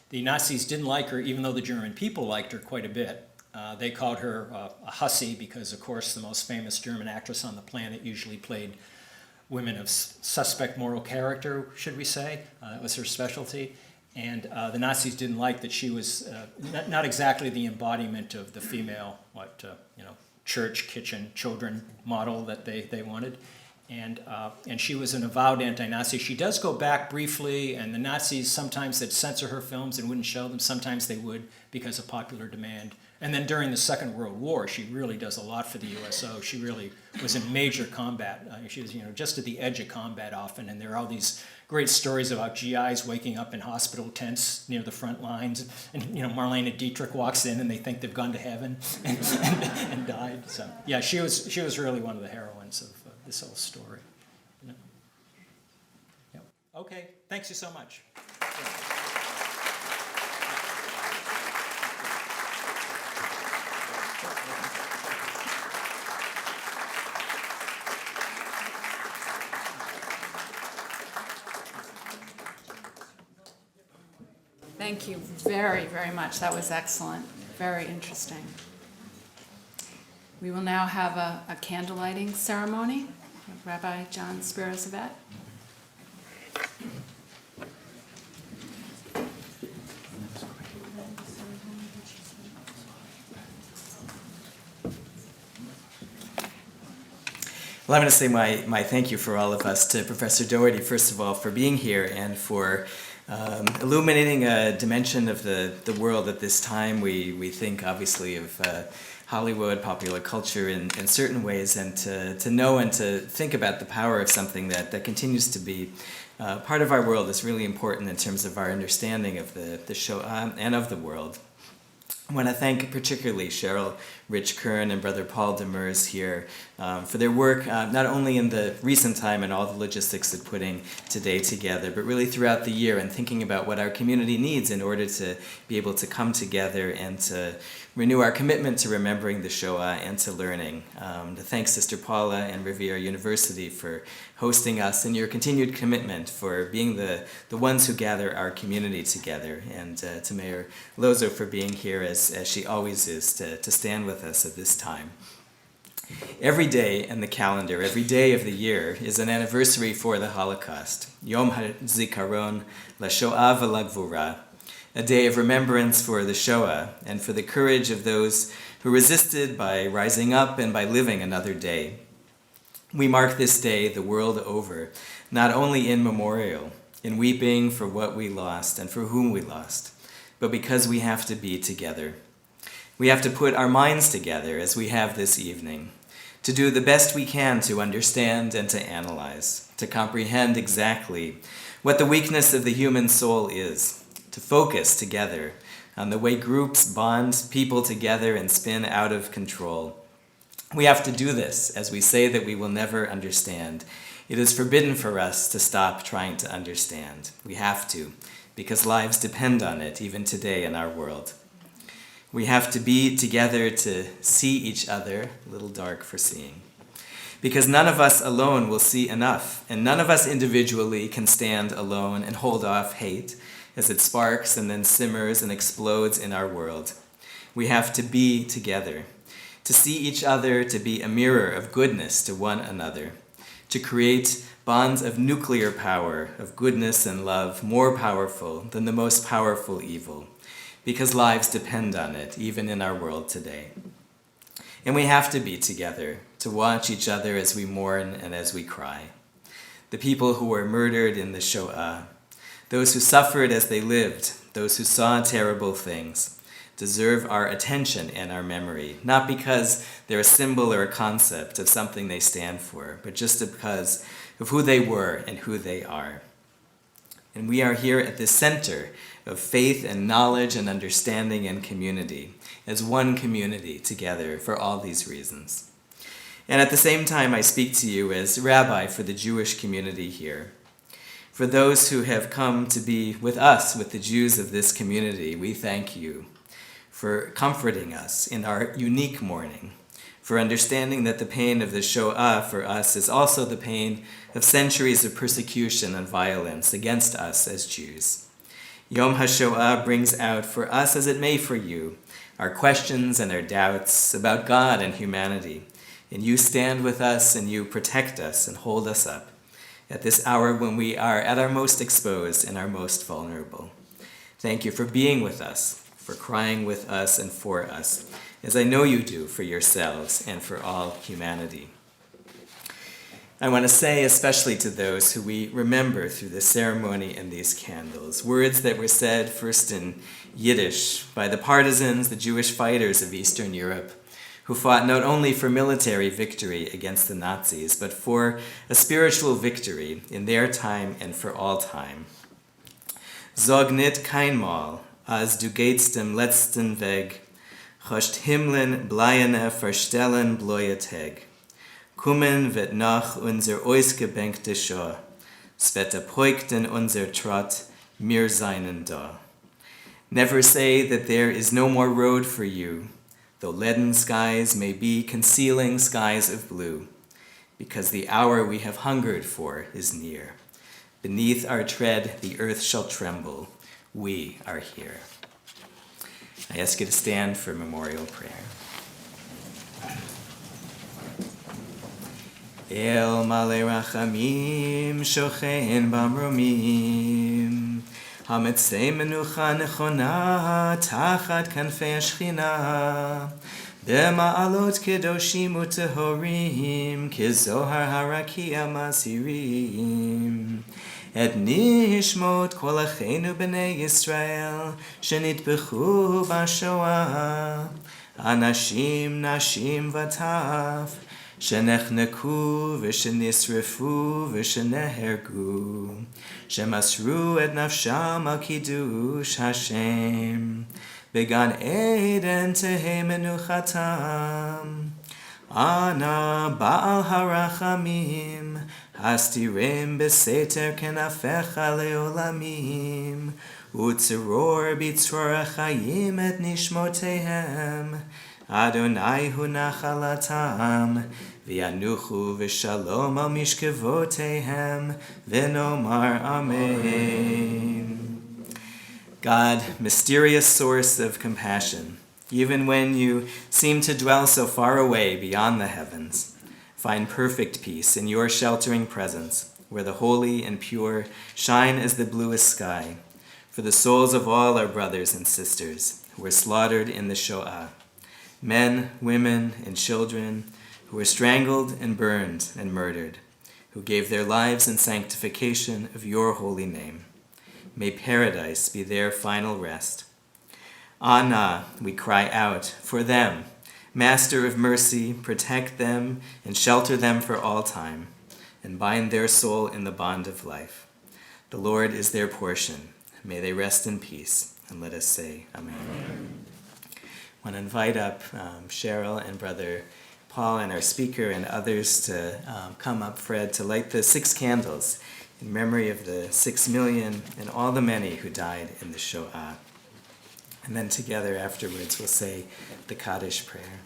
Speaker 6: The Nazis didn't like her, even though the German people liked her quite a bit. They called her a hussy because, of course, the most famous German actress on the planet usually played women of suspect moral character, should we say. That was her specialty. And the Nazis didn't like that she was not exactly the embodiment of the female, church, kitchen, children model that they wanted. And she was an avowed anti-Nazi. She does go back briefly, and the Nazis, sometimes they'd censor her films and wouldn't show them. Sometimes they would because of popular demand. And then during the Second World War, she really does a lot for the USO. She really was in major combat. She was, just at the edge of combat often, and there are all these great stories about GIs waking up in hospital tents near the front lines, and Marlene Dietrich walks in, and they think they've gone to heaven and died. So yeah, she was really one of the heroines of this whole story. Yeah. Okay, thanks you so much.
Speaker 2: Thank you very, very much. That was excellent. Very interesting. We will now have a candle lighting ceremony. Rabbi John Spiros-Yvette.
Speaker 21: Well, I'm going to say my thank you for all of us to Professor Doherty, first of all, for being here and for illuminating a dimension of the world at this time. We think, obviously, of Hollywood, popular culture in certain ways, and to know and to think about the power of something that continues to be part of our world is really important in terms of our understanding of the Shoah and of the world. I want to thank particularly Cheryl Rich Kern and Brother Paul Demers here for their work, not only in the recent time and all the logistics of putting today together, but really throughout the year and thinking about what our community needs in order to be able to come together and to renew our commitment to remembering the Shoah and to learning. To thank Sister Paula and Revere University for hosting us and your continued commitment for being the ones who gather our community together, and to Mayor Lozo for being here as she always is to stand with us at this time. Every day in the calendar, every day of the year is an anniversary for the Holocaust. Yom HaZikaron LaShoah VeLaGvura, a day of remembrance for the Shoah and for the courage of those who resisted by rising up and by living another day. We mark this day the world over, not only in memorial, in weeping for what we lost and for whom we lost, but because we have to be together. We have to put our minds together as we have this evening, to do the best we can to understand and to analyze, to comprehend exactly what the weakness of the human soul is, to focus together on the way groups bond people together and spin out of control. We have to do this as we say that we will never understand. It is forbidden for us to stop trying to understand. We have to, because lives depend on it, even today in our world. We have to be together to see each other, a little dark for seeing, because none of us alone will see enough, and none of us individually can stand alone and hold off hate as it sparks and then simmers and explodes in our world. We have to be together, to see each other, to be a mirror of goodness to one another, to create bonds of nuclear power, of goodness and love, more powerful than the most powerful evil, because lives depend on it, even in our world today. And we have to be together, to watch each other as we mourn and as we cry. The people who were murdered in the Shoah, those who suffered as they lived, those who saw terrible things, deserve our attention and our memory, not because they're a symbol or a concept of something they stand for, but just because of who they were and who they are. And we are here at the center of faith and knowledge and understanding and community, as one community together for all these reasons. And at the same time, I speak to you as rabbi for the Jewish community here. For those who have come to be with us, with the Jews of this community, we thank you for comforting us in our unique mourning, for understanding that the pain of the Shoah for us is also the pain of centuries of persecution and violence against us as Jews. Yom HaShoah brings out for us, as it may for you, our questions and our doubts about God and humanity, and you stand with us and you protect us and hold us up at this hour when we are at our most exposed and our most vulnerable. Thank you for being with us, for crying with us and for us, as I know you do for yourselves and for all humanity. I want to say, especially to those who we remember through the ceremony and these candles, words that were said first in Yiddish by the partisans, the Jewish fighters of Eastern Europe, who fought not only for military victory against the Nazis, but for a spiritual victory in their time and for all time. Sag nit keinmal, as du gehst dem letzten Weg, chost Himmeln bleiene verstellen bloye Tag. Kommen wird nach unser ausgebenkte Schor, svet apoikten unser Trott, mir seinen da. Never say that there is no more road for you, though leaden skies may be concealing skies of blue, because the hour we have hungered for is near. Beneath our tread the earth shall tremble. We are here. I ask you to stand for memorial prayer. El male rachamim shochen bamromim hametzei menucha nechona tachat kanfei השכינה במעלות קדושים וטהורים, כזוהר הרקיע מזהירים. את נשמות כל אחינו בני ישראל, שנטבחו בשואה, אנשים, נשים וטף, שנחנקו ושנשרפו ושנהרגו, שמסרו את נפשם על קידוש השם. בגן עדן תהא מנוחתם. אנא בעל הרחמים, הסתירם בסתר כנפיך לעולמים, וצרור בצרור החיים את נשמותיהם. אדוני הוא נחלתם, וינוחו בשלום על משכבותיהם, ונאמר אמן. God, mysterious source of compassion, even when you seem to dwell so far away beyond the heavens, find perfect peace in your sheltering presence, where the holy and pure shine as the bluest sky, for the souls of all our brothers and sisters who were slaughtered in the Shoah, men, women, and children who were strangled and burned and murdered, who gave their lives in sanctification of your holy name. May paradise be their final rest. Anna, we cry out, for them. Master of mercy, protect them and shelter them for all time, and bind their soul in the bond of life. The Lord is their portion. May they rest in peace. And let us say, Amen. I want to invite up Cheryl and Brother Paul and our speaker and others to come up, Fred, to light the 6 candles in memory of the 6 million and all the many who died in the Shoah. And then together afterwards we'll say the Kaddish prayer.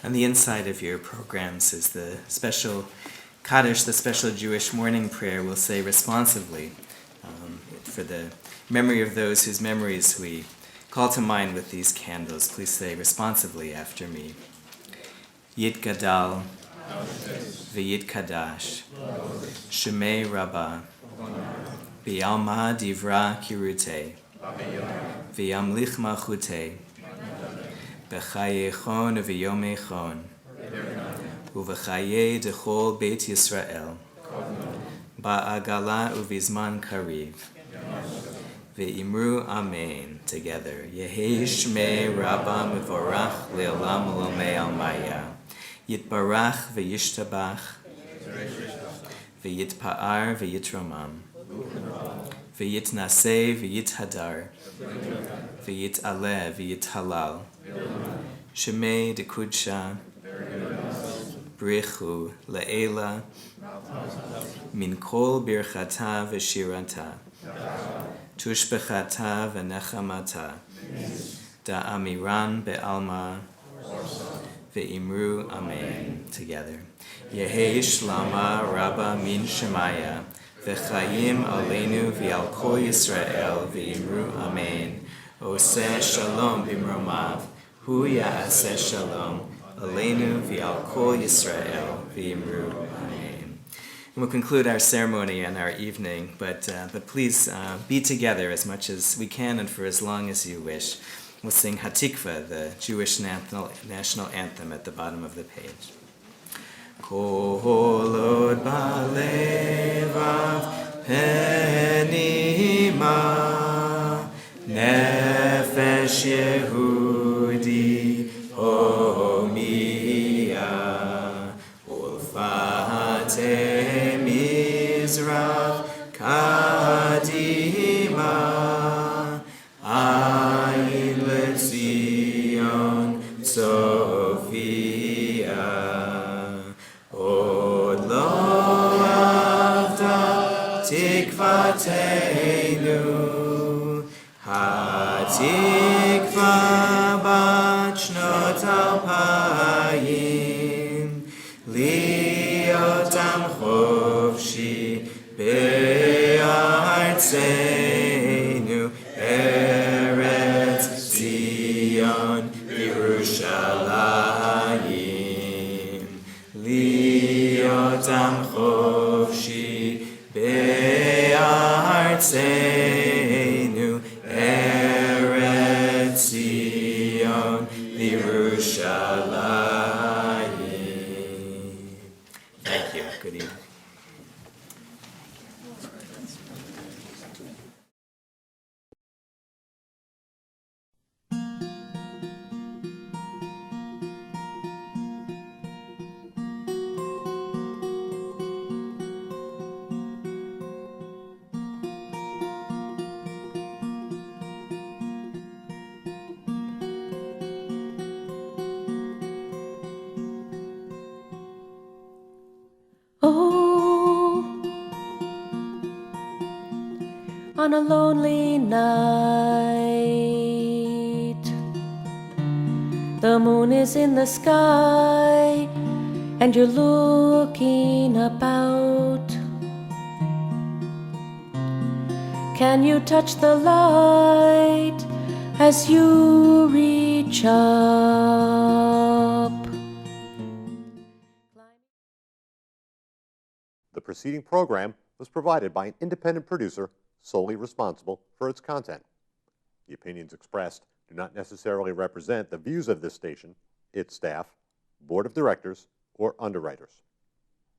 Speaker 21: On the inside of your programs is the special Kaddish, the special Jewish morning prayer we'll say responsively for the memory of those whose memories we call to mind with these candles. Please say responsively after me. Yitgadal v'yitkadash Shemei Rabbah B'yalma divra kirute V'yamlich malchute B'chayechon v'yomechon U'v'chaye dechol Beit Yisrael Ba'agala u'vizman kariv Ve'imru Amen together. Yehi Shmei Rabbah Mevorach Le'olam Olomei Almaya Yitbarach Ve'yishtabach Ve'yitpa'ar Ve'yitramam Ve'yitnaseh Ve'yithadar Ve'yit'aleh Ve'yithalal Shemei Dekudsha Brichu Le'ela Min Kol Birchata Ve'shirata tushbechata v'nechamata, da'amiran be'alma, ve'imru amen, together. Yehi shlama rabba min shemaya, ve'chayim aleinu v'al kol Yisrael, ve'imru amen. Oseh shalom b'mromav, hu ya'aseh shalom, aleinu v'al kol Yisrael, ve'imru amen. And we'll conclude our ceremony and our evening, but please be together as much as we can and for as long as you wish. We'll sing Hatikva, the Jewish national anthem, at the bottom of the page. Kol od balevav penima, nefesh Yehudi homiya, ulfate mizrach kadima, ayin lezion Sophia, od lo avda tikvateinu, hatikva bat shnot alpayim, liot am chofshi be'artzeinu, Eretz Zion Yerushalayim, liot am chofshi be'artzeinu, Eretz Zion Yerushalayim. Thank you. Good evening.
Speaker 1: Oh, on a lonely night, the moon is in the sky, and you're looking about. Can you touch the light as you reach up?
Speaker 22: The preceding program was provided by an independent producer solely responsible for its content. The opinions expressed do not necessarily represent the views of this station, its staff, board of directors, or underwriters.